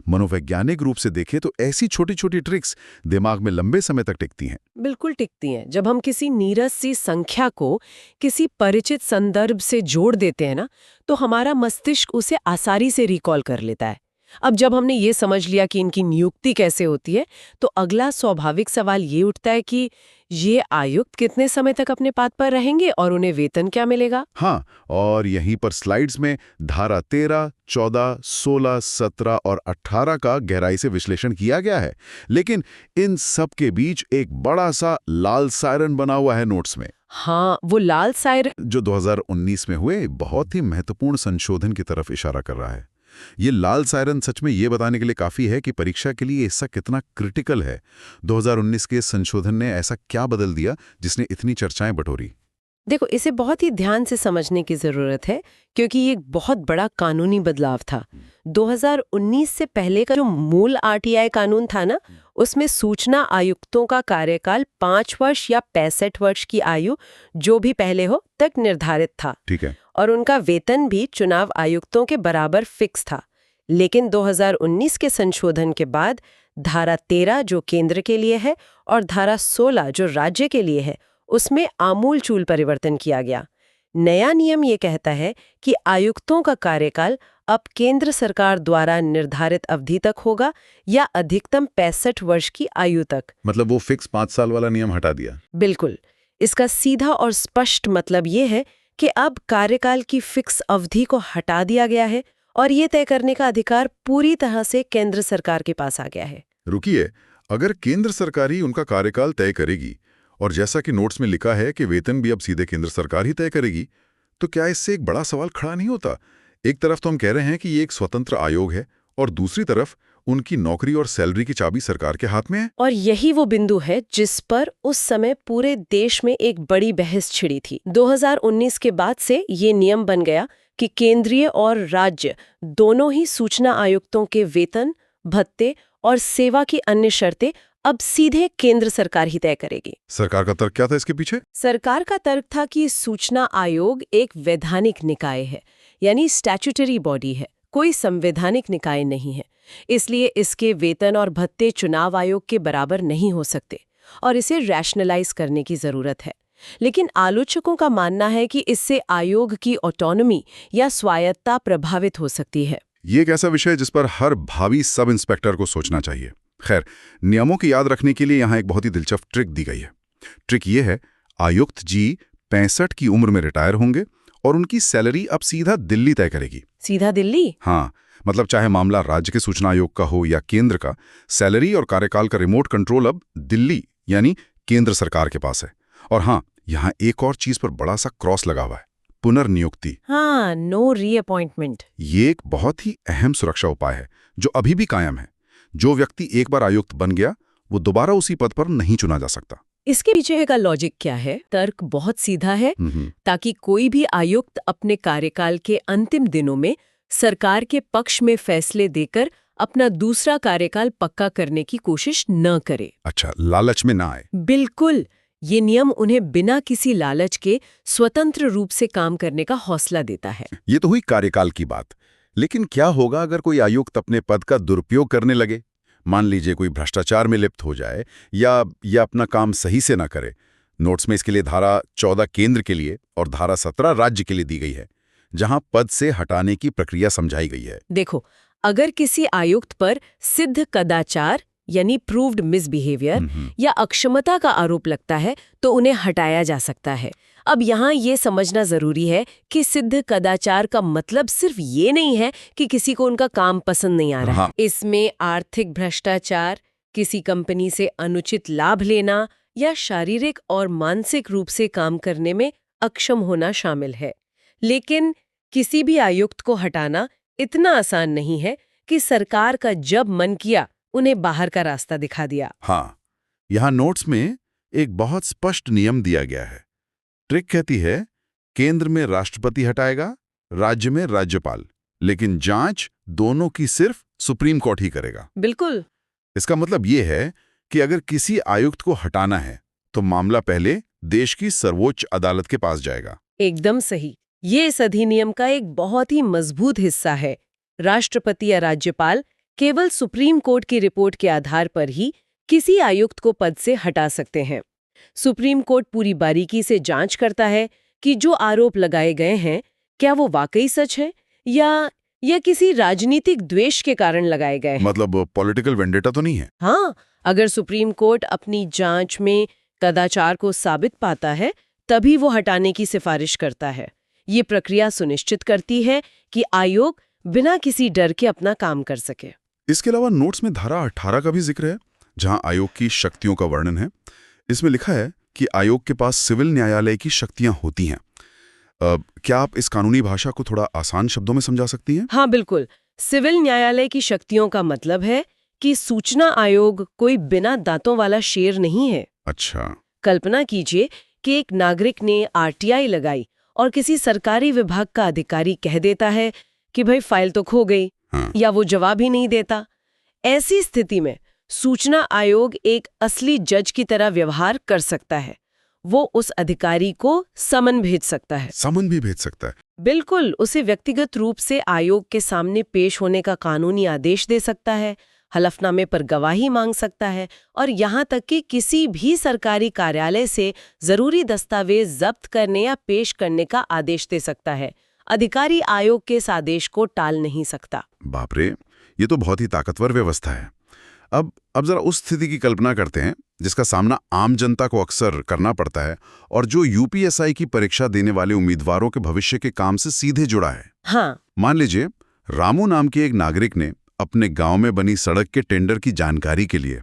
A: मनोवैज्ञानिक रूप से देखें तो ऐसी छोटी छोटी ट्रिक्स दिमाग में लंबे समय तक टिकती हैं।
B: बिल्कुल टिकती हैं। जब हम किसी नीरस सी संख्या को किसी परिचित संदर्भ से जोड़ देते हैं ना, तो हमारा मस्तिष्क उसे आसानी से रिकॉल कर लेता है। अब जब हमने ये समझ लिया कि इनकी नियुक्ति कैसे होती है, तो अगला स्वाभाविक सवाल ये उठता है कि ये आयुक्त कितने समय तक अपने पद पर रहेंगे और उन्हें वेतन क्या मिलेगा।
A: हाँ, और यहीं पर स्लाइड्स में धारा 13, 14, 16, 17 और 18 का गहराई से विश्लेषण किया गया है। लेकिन इन सब के बीच एक बड़ा सा लाल सायरन बना हुआ है नोट्स में।
B: हाँ, वो लाल सायरन
A: जो 2019 में हुए बहुत ही महत्वपूर्ण संशोधन की तरफ इशारा कर रहा है। ये लाल सायरन सच में ये बताने के लिए काफी है कि परीक्षा के लिए ऐसा कितना क्रिटिकल है। 2019 के संशोधन ने ऐसा क्या बदल दिया जिसने इतनी चर्चाएं बटोरी।
B: देखो, इसे बहुत ही ध्यान से समझने की जरूरत है, क्योंकि ये एक बहुत बड़ा कानूनी बदलाव था। 2019 से पहले का जो मूल आरटीआई कानून था ना, उसमें सूचना आयुक्तों का कार्यकाल 5 वर्ष या 65 वर्ष की आयु, जो भी पहले हो, तक निर्धारित था।
A: ठीक है।
B: और उनका वेतन भी चुनाव आयुक्तों के बराबर फिक्स था। लेकिन 2019 के संशोधन के बाद धारा 13 जो केंद्र के लिए है और धारा 16 जो राज्य के लिए है, उसमें आमूलचूल परिवर्तन किया गया। नया नियम ये कहता है कि आयुक्तों का कार्यकाल अब केंद्र सरकार द्वारा निर्धारित अवधि तक होगा या अधिकतम 65 वर्ष की आयु तक।
A: मतलब वो फिक्स 5 साल वाला नियम हटा दिया।
B: बिल्कुल। इसका सीधा और स्पष्ट मतलब ये है कि अब कार्यकाल की फिक्स अवधि को हटा दिया गया है और ये तय करने का अधिकार पूरी तरह से केंद्र सरकार के पास आ गया है।
A: रुकिए, अगर केंद्र सरकार ही उनका कार्यकाल तय करेगी और जैसा कि नोट्स में लिखा है कि वेतन भी अब सीधे केंद्र सरकार ही तय करेगी, तो क्या इससे एक बड़ा सवाल खड़ा नहीं होता? एक तरफ तो हम कह रहे हैं कि ये एक स्वतंत्र आयोग है और दूसरी तरफ उनकी नौकरी और सैलरी की चाबी सरकार के हाथ में है।
B: और यही वो बिंदु है जिस पर उस समय पूरे देश में एक बड़ी बहस छिड़ी थी। 2019 के बाद से ये नियम बन गया कि केंद्रीय और राज्य दोनों ही सूचना आयुक्तों के वेतन, भत्ते और सेवा की अन्य शर्तें अब सीधे केंद्र सरकार ही तय करेगी।
A: सरकार का तर्क क्या था इसके पीछे?
B: सरकार का तर्क था कि सूचना आयोग एक वैधानिक निकाय है, यानी स्टैट्यूटरी बॉडी है, कोई संवैधानिक निकाय नहीं है। इसलिए इसके वेतन और भत्ते चुनाव आयोग के बराबर नहीं हो सकते और इसे रैशनलाइज करने की जरूरत है। लेकिन आलोचकों का मानना है कि इससे आयोग की ऑटोनॉमी या स्वायत्तता प्रभावित हो सकती है।
A: ये एक ऐसा विषय जिस पर हर भावी सब इंस्पेक्टर को सोचना चाहिए। खैर, नियमों की याद रखने के लिए यहाँ एक बहुत ही दिलचस्प ट्रिक दी गई है। ट्रिक ये है, आयुक्त जी 65 की उम्र में रिटायर होंगे और उनकी सैलरी अब सीधा दिल्ली तय करेगी।
B: सीधा दिल्ली?
A: हाँ, मतलब चाहे मामला राज्य के सूचना आयोग का हो या केंद्र का, सैलरी और कार्यकाल का रिमोट कंट्रोल अब दिल्ली यानी केंद्र सरकार के पास है। और हाँ, यहाँ एक और चीज पर बड़ा सा क्रॉस लगा हुआ है, पुनर्नियुक्ति।
B: हाँ, नो रीअपॉइंटमेंट।
A: ये एक बहुत ही अहम सुरक्षा उपाय है जो अभी भी कायम है। जो व्यक्ति एक बार आयुक्त बन गया, वो दोबारा उसी पद पर नहीं चुना जा सकता।
B: इसके पीछे का लॉजिक क्या है? तर्क बहुत सीधा है, ताकि कोई भी आयुक्त अपने कार्यकाल के अंतिम दिनों में सरकार के पक्ष में फैसले देकर अपना दूसरा कार्यकाल पक्का करने की कोशिश न करे।
A: अच्छा, लालच में ना आए।
B: बिल्कुल। ये नियम उन्हें बिना किसी लालच के स्वतंत्र रूप से काम करने का हौसला देता है।
A: ये तो हुई कार्यकाल की बात, लेकिन क्या होगा अगर कोई आयुक्त अपने पद का दुरुपयोग करने लगे? मान लीजिए कोई भ्रष्टाचार में लिप्त हो जाए या अपना काम सही से ना करे। नोट्स में इसके लिए धारा 14 केंद्र के लिए और धारा 17 राज्य के लिए दी गई है, जहां पद से हटाने की प्रक्रिया समझाई गई है।
B: देखो, अगर किसी आयुक्त पर सिद्ध कदाचार यानी प्रूव्ड मिसबिहेवियर या अक्षमता का आरोप लगता है तो उन्हें हटाया जा सकता है। अब यहाँ ये समझना जरूरी है कि सिद्ध कदाचार का मतलब सिर्फ ये नहीं है कि किसी को उनका काम पसंद नहीं आ रहा है। इसमें आर्थिक भ्रष्टाचार, किसी कंपनी से अनुचित लाभ लेना या शारीरिक और मानसिक रूप से काम करने में अक्षम होना शामिल है। लेकिन किसी भी आयुक्त को हटाना इतना आसान नहीं है कि सरकार का जब मन किया उन्हें बाहर का रास्ता दिखा दिया।
D: हाँ, यहाँ नोट्स में एक बहुत स्पष्ट नियम दिया गया है। ट्रिक कहती है केंद्र में राष्ट्रपति हटाएगा, राज्य में राज्यपाल, लेकिन जांच दोनों की सिर्फ सुप्रीम कोर्ट ही करेगा।
B: बिल्कुल।
D: इसका मतलब ये है कि अगर किसी आयुक्त को हटाना है तो मामला पहले देश की सर्वोच्च अदालत के पास जाएगा।
B: एकदम सही। ये इस अधिनियम का एक बहुत ही मजबूत हिस्सा है। राष्ट्रपति या राज्यपाल केवल सुप्रीम कोर्ट की रिपोर्ट के आधार पर ही किसी आयुक्त को पद से हटा सकते हैं। सुप्रीम कोर्ट पूरी बारीकी से जांच करता है कि जो आरोप लगाए गए हैं क्या वो वाकई सच है या किसी राजनीतिक द्वेष के कारण लगाए गए हैं।
D: मतलब पॉलिटिकल वेंडेटा तो नहीं है।
B: हाँ, अगर सुप्रीम कोर्ट अपनी जांच में कदाचार को साबित पाता है तभी वो हटाने की सिफारिश करता है। ये प्रक्रिया सुनिश्चित करती है कि आयोग बिना किसी डर के अपना काम कर सके।
D: इसके अलावा नोट्स में धारा 18 का भी जिक्र है, जहां आयोग की शक्तियों का वर्णन है। इसमें लिखा है कि आयोग के पास सिविल न्यायालय की शक्तियां होती हैं। क्या आप इस कानूनी भाषा को थोड़ा आसान शब्दों में समझा सकती हैं?
B: हाँ, बिल्कुल। सिविल न्यायालय की शक्तियों का मतलब है कि सूचना आयोग कोई बिना दांतों वाला शेर नहीं है।
D: अच्छा।
B: कल्पना कीजिए कि एक नागरिक ने आरटीआई लगाई और किसी सरकारी विभाग का अधिकारी कह देता है कि भाई फाइल तो खो गई, या वो जवाब ही नहीं देता। ऐसी स्थिति में सूचना आयोग एक असली जज की तरह व्यवहार कर सकता है। वो उस अधिकारी को समन भेज सकता है।
D: समन भी भेज सकता है?
B: बिल्कुल। उसे व्यक्तिगत रूप से आयोग के सामने पेश होने का कानूनी आदेश दे सकता है, हलफनामे पर गवाही मांग सकता है और यहाँ तक कि किसी भी सरकारी कार्यालय से जरूरी दस्तावेज जब्त करने या पेश करने का आदेश दे सकता है। अधिकारी आयोग के इस आदेश को टाल नहीं सकता।
D: बाप रे, ये तो बहुत ही ताकतवर व्यवस्था है। अब जरा उस स्थिति की कल्पना करते हैं जिसका सामना आम जनता को अक्सर करना पड़ता है और जो यूपीएसआई की परीक्षा देने वाले उम्मीदवारों के भविष्य के काम से सीधे जुड़ा है।
B: हाँ।
D: मान लीजिए रामू नाम के एक नागरिक ने अपने गांव में बनी सड़क के टेंडर की जानकारी के लिए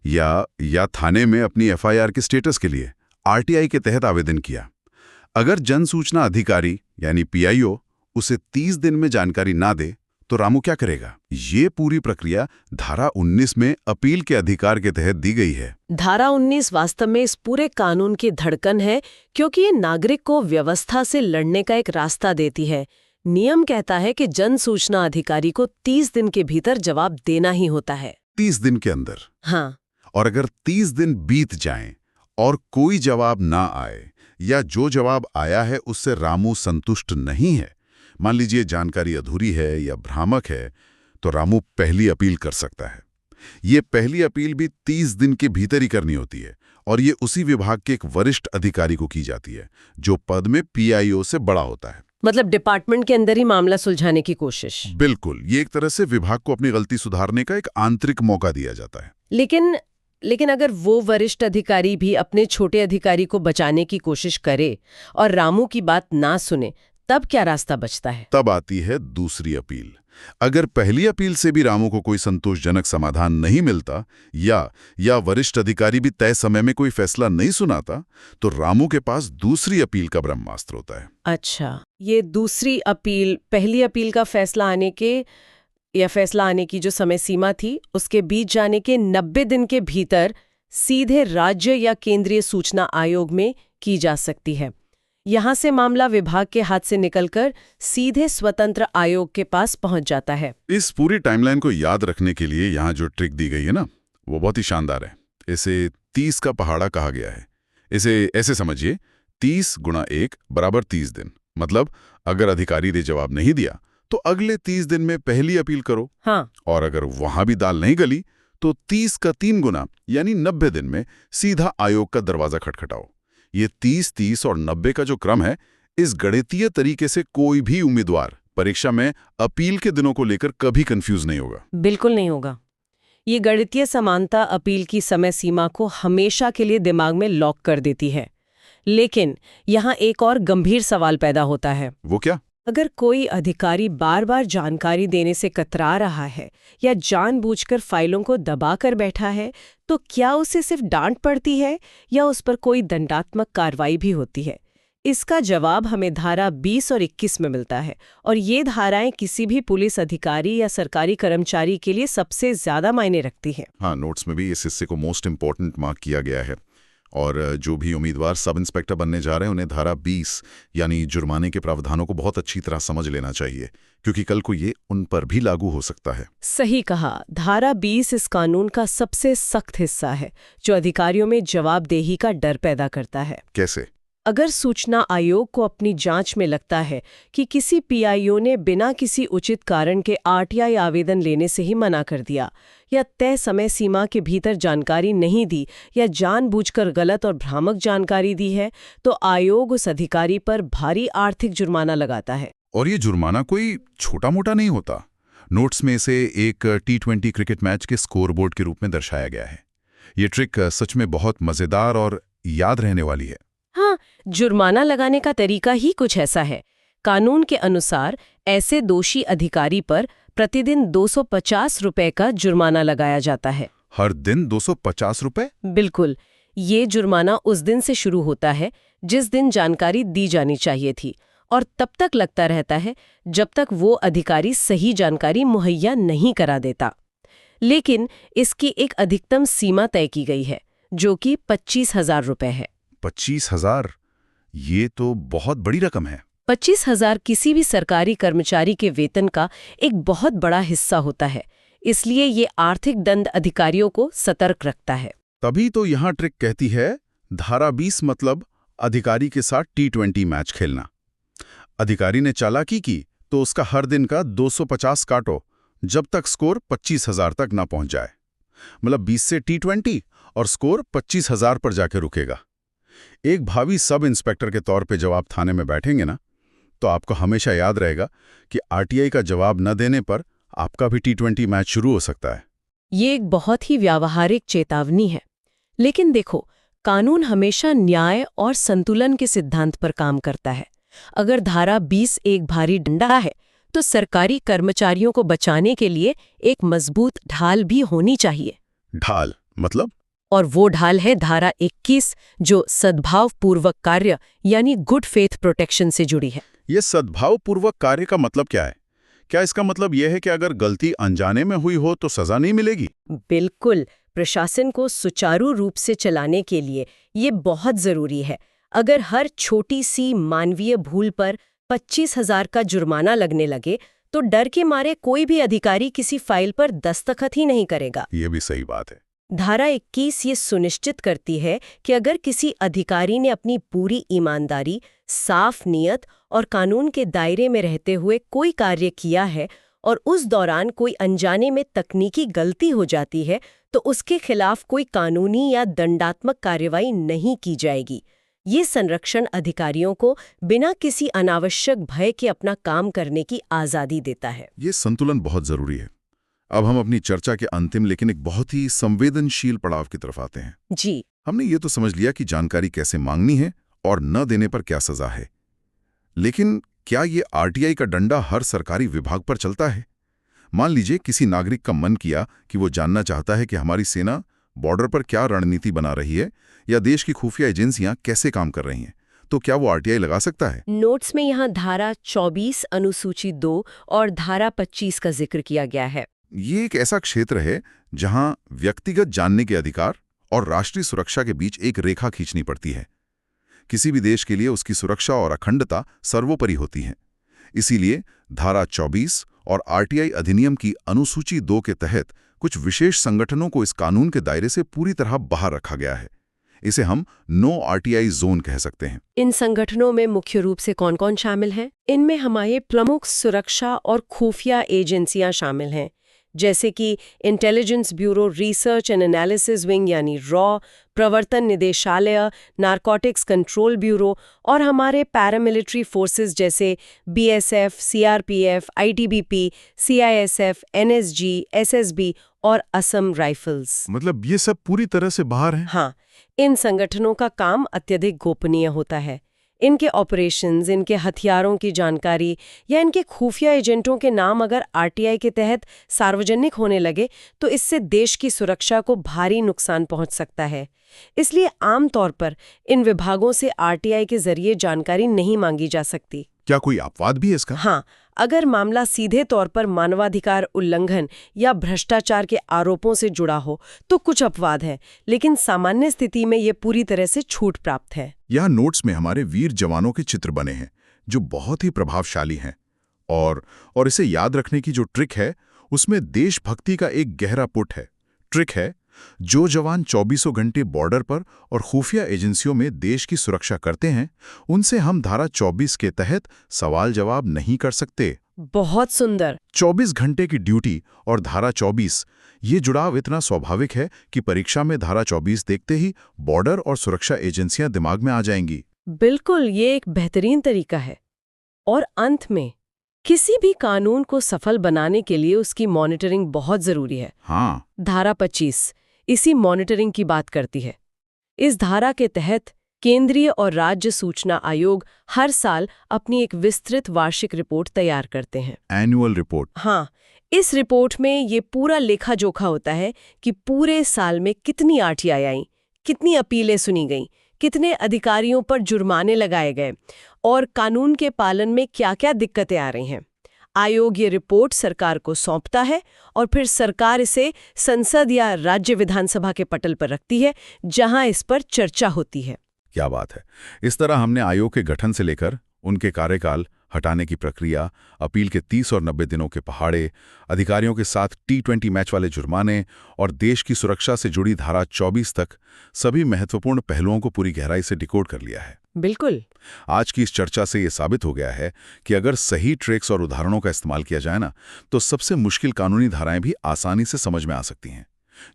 D: या थाने में अपनी एफआईआर के स्टेटस के लिए आरटीआई के तहत आवेदन किया। अगर जन सूचना अधिकारी यानी पीआईओ उसे 30 दिन में जानकारी ना दे तो रामू क्या करेगा? ये पूरी प्रक्रिया धारा 19 में अपील के अधिकार के तहत दी गई है।
B: धारा 19 वास्तव में इस पूरे कानून की धड़कन है, क्योंकि ये नागरिक को व्यवस्था से लड़ने का एक रास्ता देती है। नियम कहता है कि जन सूचना अधिकारी को 30 दिन के भीतर जवाब देना ही होता है।
D: 30 दिन के अंदर?
B: हाँ।
D: और अगर 30 दिन बीत जाएं और कोई जवाब ना आए या जो जवाब आया है उससे रामू संतुष्ट नहीं है, मान लीजिए जानकारी अधूरी है या भ्रामक है, तो रामू पहली अपील कर सकता है। ये पहली अपील भी 30 दिन के भीतर ही करनी होती है और ये उसी विभाग के एक वरिष्ठ अधिकारी को की जाती है जो पद में पीआईओ से बड़ा होता है।
B: मतलब डिपार्टमेंट के अंदर ही मामला सुलझाने की कोशिश।
D: बिल्कुल। ये एक तरह से विभाग को अपनी गलती सुधारने का एक आंतरिक मौका दिया जाता है।
B: लेकिन अगर वो वरिष्ठ अधिकारी भी अपने छोटे अधिकारी को बचाने की कोशिश करे और रामू की बात ना सुने, तब क्या रास्ता बचता है?
D: तब आती है दूसरी अपील। अगर पहली अपील से भी रामू को कोई संतोषजनक समाधान नहीं मिलता या वरिष्ठ अधिकारी भी तय समय में कोई फैसला नहीं सुनाता, तो रामू के पास दूसरी अपील का ब्रह्मास्त्र होता है।
B: अच्छा, ये दूसरी अपील पहली अपील का फैसला आने की जो समय सीमा थी उसके बीच जाने के 90 दिन के भीतर सीधे राज्य या केंद्रीय सूचना आयोग में की जा सकती है। यहाँ से मामला विभाग के हाथ से निकलकर सीधे स्वतंत्र आयोग के पास पहुंच जाता है।
D: इस पूरी टाइमलाइन को याद रखने के लिए यहाँ जो ट्रिक दी गई है ना, वो बहुत ही शानदार है। इसे 30 का पहाड़ा कहा गया है। इसे ऐसे समझिए, 30 × 1 = 30 दिन। मतलब अगर अधिकारी ने जवाब नहीं दिया तो अगले 30 दिन में पहली अपील करो।
B: हाँ।
D: और अगर वहां भी दाल नहीं गली तो 30 का 3 गुना यानी 90 दिन में सीधा आयोग का दरवाजा खटखटाओ। ये 30, 30 और 90 का जो क्रम है, इस गणितीय तरीके से कोई भी उम्मीदवार परीक्षा में अपील के दिनों को लेकर कभी कंफ्यूज नहीं होगा।
B: बिल्कुल नहीं होगा। ये गणितीय समानता अपील की समय सीमा को हमेशा के लिए दिमाग में लॉक कर देती है। लेकिन यहाँ एक और गंभीर सवाल पैदा होता है।
A: वो क्या?
B: अगर कोई अधिकारी बार बार जानकारी देने से कतरा रहा है या जानबूझकर फाइलों को दबाकर बैठा है, तो क्या उसे सिर्फ डांट पड़ती है या उस पर कोई दंडात्मक कार्रवाई भी होती है? इसका जवाब हमें धारा 20 और 21 में मिलता है, और ये धाराएं किसी भी पुलिस अधिकारी या सरकारी कर्मचारी के लिए सबसे ज्यादा मायने रखती हैं।
A: हाँ, नोट्स में भी इस हिस्से को मोस्ट इम्पोर्टेंट मार्क किया गया है। और जो भी उम्मीदवार सब इंस्पेक्टर बनने जा रहे हैं उन्हें धारा 20 यानी जुर्माने के प्रावधानों को बहुत अच्छी तरह समझ लेना चाहिए, क्योंकि कल को ये उन पर भी लागू हो सकता है।
B: सही कहा। धारा 20 इस कानून का सबसे सख्त हिस्सा है, जो अधिकारियों में जवाबदेही का डर पैदा करता है।
A: कैसे?
B: अगर सूचना आयोग को अपनी जांच में लगता है कि किसी पीआईओ ने बिना किसी उचित कारण के आरटीआई आवेदन लेने से ही मना कर दिया, या तय समय सीमा के भीतर जानकारी नहीं दी, या जानबूझकर गलत और भ्रामक जानकारी दी है, तो आयोग उस अधिकारी पर भारी आर्थिक जुर्माना लगाता है।
A: और ये जुर्माना कोई छोटा मोटा नहीं होता। नोट्स में इसे एक T20 क्रिकेट मैच के स्कोरबोर्ड के रूप में दर्शाया गया है। ये ट्रिक सच में बहुत मजेदार और याद रहने वाली है।
B: हाँ, जुर्माना लगाने का तरीका ही कुछ ऐसा है। कानून के अनुसार ऐसे दोषी अधिकारी पर प्रतिदिन 250 रुपए का जुर्माना लगाया जाता है।
A: हर दिन 250 रुपए?
B: बिल्कुल। ये जुर्माना उस दिन से शुरू होता है जिस दिन जानकारी दी जानी चाहिए थी, और तब तक लगता रहता है जब तक वो अधिकारी सही जानकारी मुहैया नहीं करा देता। लेकिन इसकी एक अधिकतम सीमा तय की गई है, जो कि 25,000 रुपए है।
A: 25,000? ये तो बहुत बड़ी रकम है।
B: 25,000 किसी भी सरकारी कर्मचारी के वेतन का एक बहुत बड़ा हिस्सा होता है, इसलिए ये आर्थिक दंड अधिकारियों को सतर्क रखता है।
A: तभी तो यहाँ ट्रिक कहती है धारा 20 मतलब अधिकारी के साथ T20 मैच खेलना। अधिकारी ने चालाकी की तो उसका हर दिन का 250 काटो, जब तक स्कोर 25,000 तक ना पहुंच जाए। मतलब 20 से T20 और स्कोर 25,000 पर जाके रुकेगा। एक भावी सब इंस्पेक्टर के तौर पे जब आप थाने में बैठेंगे ना, तो आपको हमेशा याद रहेगा कि आरटीआई का जवाब न देने पर आपका भी T20 मैच शुरू हो सकता है।
B: ये एक बहुत ही व्यावहारिक चेतावनी है। लेकिन देखो, कानून हमेशा न्याय और संतुलन के सिद्धांत पर काम करता है। अगर धारा 20 एक भारी डंडा है, तो सरकारी कर्मचारियों को बचाने के लिए एक मजबूत ढाल भी होनी चाहिए।
A: ढाल मतलब?
B: और वो ढाल है धारा 21, जो सद्भावपूर्वक कार्य यानी गुड फेथ प्रोटेक्शन से जुड़ी है।
A: ये सद्भावपूर्वक कार्य का मतलब क्या है? क्या इसका मतलब यह है कि अगर गलती अनजाने में हुई हो तो सजा नहीं मिलेगी?
B: बिल्कुल। प्रशासन को सुचारू रूप से चलाने के लिए ये बहुत जरूरी है। अगर हर छोटी सी मानवीय भूल पर 25,000 का जुर्माना लगने लगे, तो डर के मारे कोई भी अधिकारी किसी फाइल पर दस्तखत ही नहीं करेगा।
A: ये भी सही बात है।
B: धारा 21 ये सुनिश्चित करती है कि अगर किसी अधिकारी ने अपनी पूरी ईमानदारी, साफ नीयत और कानून के दायरे में रहते हुए कोई कार्य किया है और उस दौरान कोई अनजाने में तकनीकी गलती हो जाती है, तो उसके खिलाफ कोई कानूनी या दंडात्मक कार्रवाई नहीं की जाएगी। ये संरक्षण अधिकारियों को बिना किसी अनावश्यक भय के अपना काम करने की आज़ादी देता है।
A: ये संतुलन बहुत जरूरी है। अब हम अपनी चर्चा के अंतिम लेकिन एक बहुत ही संवेदनशील पड़ाव की तरफ आते हैं।
B: जी,
A: हमने ये तो समझ लिया कि जानकारी कैसे मांगनी है और न देने पर क्या सजा है। लेकिन क्या ये आरटीआई का डंडा हर सरकारी विभाग पर चलता है? मान लीजिए किसी नागरिक का मन किया कि वो जानना चाहता है कि हमारी सेना बॉर्डर पर क्या रणनीति बना रही है या देश की खुफिया एजेंसियां कैसे काम कर रही हैं, तो क्या वो आरटीआई लगा सकता है?
B: नोट्स में यहाँ धारा 24 अनुसूची 2 और धारा 25 का जिक्र किया गया है।
A: ये एक ऐसा क्षेत्र है जहां व्यक्तिगत जानने के अधिकार और राष्ट्रीय सुरक्षा के बीच एक रेखा खींचनी पड़ती है। किसी भी देश के लिए उसकी सुरक्षा और अखंडता सर्वोपरि होती है। इसीलिए धारा 24 और आरटीआई अधिनियम की अनुसूची 2 के तहत कुछ विशेष संगठनों को इस कानून के दायरे से पूरी तरह बाहर रखा गया है। इसे हम नो आरटीआई जोन कह सकते हैं।
B: इन संगठनों में मुख्य रूप से कौन-कौन शामिल हैं? इनमें हमारे प्रमुख सुरक्षा और खुफिया एजेंसियां शामिल हैं, जैसे कि intelligence bureau research and analysis wing यानी रॉ, प्रवर्तन निदेशालय, नारकोटिक्स कंट्रोल ब्यूरो और हमारे पैरामिलिट्री फोर्सेस जैसे BSF, CRPF, ITBP, CISF, NSG, SSB और असम राइफल्स।
D: मतलब ये सब पूरी तरह से बाहर हैं।
B: हाँ, इन संगठनों का काम अत्यधिक गोपनीय होता है। इनके ऑपरेशंस, इनके हथियारों की जानकारी या इनके खुफिया एजेंटों के नाम अगर आरटीआई के तहत सार्वजनिक होने लगे तो इससे देश की सुरक्षा को भारी नुकसान पहुंच सकता है। इसलिए आमतौर पर इन विभागों से आरटीआई के जरिए जानकारी नहीं मांगी जा सकती।
D: क्या कोई अपवाद भी है इसका?
B: हाँ, अगर मामला सीधे तौर पर मानवाधिकार उल्लंघन या भ्रष्टाचार के आरोपों से जुड़ा हो तो कुछ अपवाद है, लेकिन सामान्य स्थिति में ये पूरी तरह से छूट प्राप्त है।
A: यहाँ नोट्स में हमारे वीर जवानों के चित्र बने हैं जो बहुत ही प्रभावशाली हैं और इसे याद रखने की जो ट्रिक है उसमें देशभक्ति का एक गहरा पुट है। ट्रिक है, जो जवान 24 घंटे बॉर्डर पर और खुफिया एजेंसियों में देश की सुरक्षा करते हैं उनसे हम धारा 24 के तहत सवाल जवाब नहीं कर सकते।
B: बहुत सुंदर।
A: 24 घंटे की ड्यूटी और धारा 24, ये जुड़ाव इतना स्वाभाविक है कि परीक्षा में धारा 24 देखते ही बॉर्डर और सुरक्षा एजेंसियां दिमाग में आ जाएंगी।
B: बिल्कुल, ये एक बेहतरीन तरीका है। और अंत में, किसी भी कानून को सफल बनाने के लिए उसकी मॉनिटरिंग बहुत जरूरी है।
A: हाँ,
B: धारा 25 इसी मॉनिटरिंग की बात करती है। इस धारा के तहत केंद्रीय और राज्य सूचना आयोग हर साल अपनी एक विस्तृत वार्षिक रिपोर्ट तैयार करते हैं।
A: Annual report.
B: हाँ, इस रिपोर्ट में ये पूरा लेखा जोखा होता है कि पूरे साल में कितनी आरटीआई आई, कितनी अपीलें सुनी गईं, कितने अधिकारियों पर जुर्माने लगाए गए और कानून के पालन में क्या-क्या दिक्कतें आ रही हैं। आयोग ये रिपोर्ट सरकार को सौंपता है और फिर सरकार इसे संसद या राज्य विधानसभा के पटल पर रखती है, जहां इस पर चर्चा होती है।
A: क्या बात है। इस तरह हमने आयोग के गठन से लेकर उनके कार्यकाल, हटाने की प्रक्रिया, अपील के 30 और 90 दिनों के पहाड़े, अधिकारियों के साथ T20 मैच वाले जुर्माने और देश की सुरक्षा से जुड़ी धारा 24 तक सभी महत्वपूर्ण पहलुओं को पूरी गहराई से डिकोड कर लिया है।
B: बिल्कुल।
A: आज की इस चर्चा से ये साबित हो गया है कि अगर सही ट्रिक्स और उदाहरणों का इस्तेमाल किया जाए ना, तो सबसे मुश्किल कानूनी धाराएं भी आसानी से समझ में आ सकती हैं।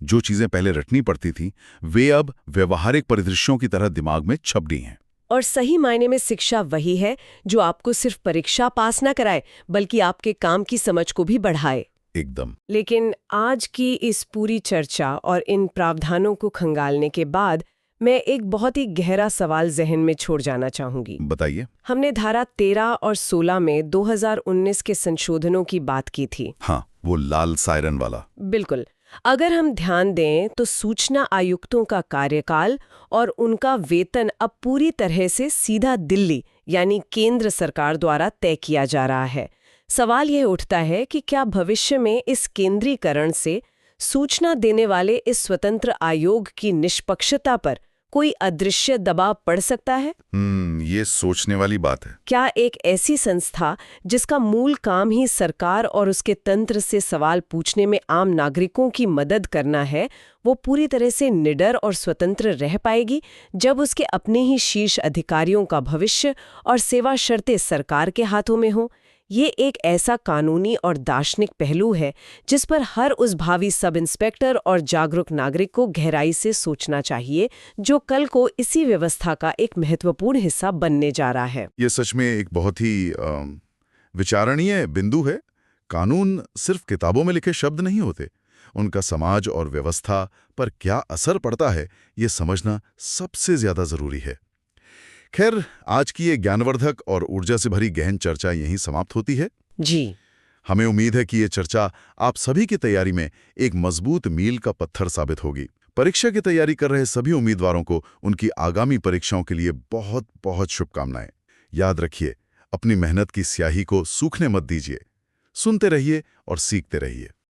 A: जो चीजें पहले रटनी पड़ती थी, वे अब व्यवहारिक परिदृश्यों की तरह दिमाग में छप गई हैं।
B: और सही मायने में शिक्षा वही है जो आपको सिर्फ परीक्षा पास ना कराए, बल्कि आपके काम की समझ को भी बढ़ाए।
A: एकदम।
B: लेकिन आज की इस पूरी चर्चा और इन प्रावधानों को खंगालने के बाद मैं एक बहुत ही गहरा सवाल जहन में छोड़ जाना चाहूंगी।
A: बताइए।
B: हमने धारा 13 और 16 में 2019 के संशोधनों की बात की थी।
A: हाँ, वो लाल सायरन वाला।
B: बिल्कुल। अगर हम ध्यान दें तो सूचना आयुक्तों का कार्यकाल और उनका वेतन अब पूरी तरह से सीधा दिल्ली यानी केंद्र सरकार द्वारा तय किया जा रहा है। सवाल यह उठता है कि क्या भविष्य में इस केंद्रीकरण से सूचना देने वाले इस स्वतंत्र आयोग की निष्पक्षता पर कोई अदृश्य दबाव पड़ सकता है?
A: ये सोचने वाली बात है।
B: क्या एक ऐसी संस्था जिसका मूल काम ही सरकार और उसके तंत्र से सवाल पूछने में आम नागरिकों की मदद करना है, वो पूरी तरह से निडर और स्वतंत्र रह पाएगी जब उसके अपने ही शीर्ष अधिकारियों का भविष्य और सेवा शर्तें सरकार के हाथों में हो? ये एक ऐसा कानूनी और दार्शनिक पहलू है जिस पर हर उस भावी सब इंस्पेक्टर और जागरूक नागरिक को गहराई से सोचना चाहिए, जो कल को इसी व्यवस्था का एक महत्वपूर्ण हिस्सा बनने जा रहा है।
A: ये सच में एक बहुत ही विचारणीय बिंदु है। कानून सिर्फ किताबों में लिखे शब्द नहीं होते, उनका समाज और व्यवस्था पर क्या असर पड़ता है, ये समझना सबसे ज्यादा जरूरी है। खैर, आज की ये ज्ञानवर्धक और ऊर्जा से भरी गहन चर्चा यहीं समाप्त होती है।
B: जी।
A: हमें उम्मीद है कि ये चर्चा आप सभी की तैयारी में एक मजबूत मील का पत्थर साबित होगी। परीक्षा की तैयारी कर रहे सभी उम्मीदवारों को उनकी आगामी परीक्षाओं के लिए बहुत बहुत शुभकामनाएं। याद रखिए, अपनी मेहनत की स्याही को सूखने मत दीजिए। सुनते रहिए और सीखते रहिए।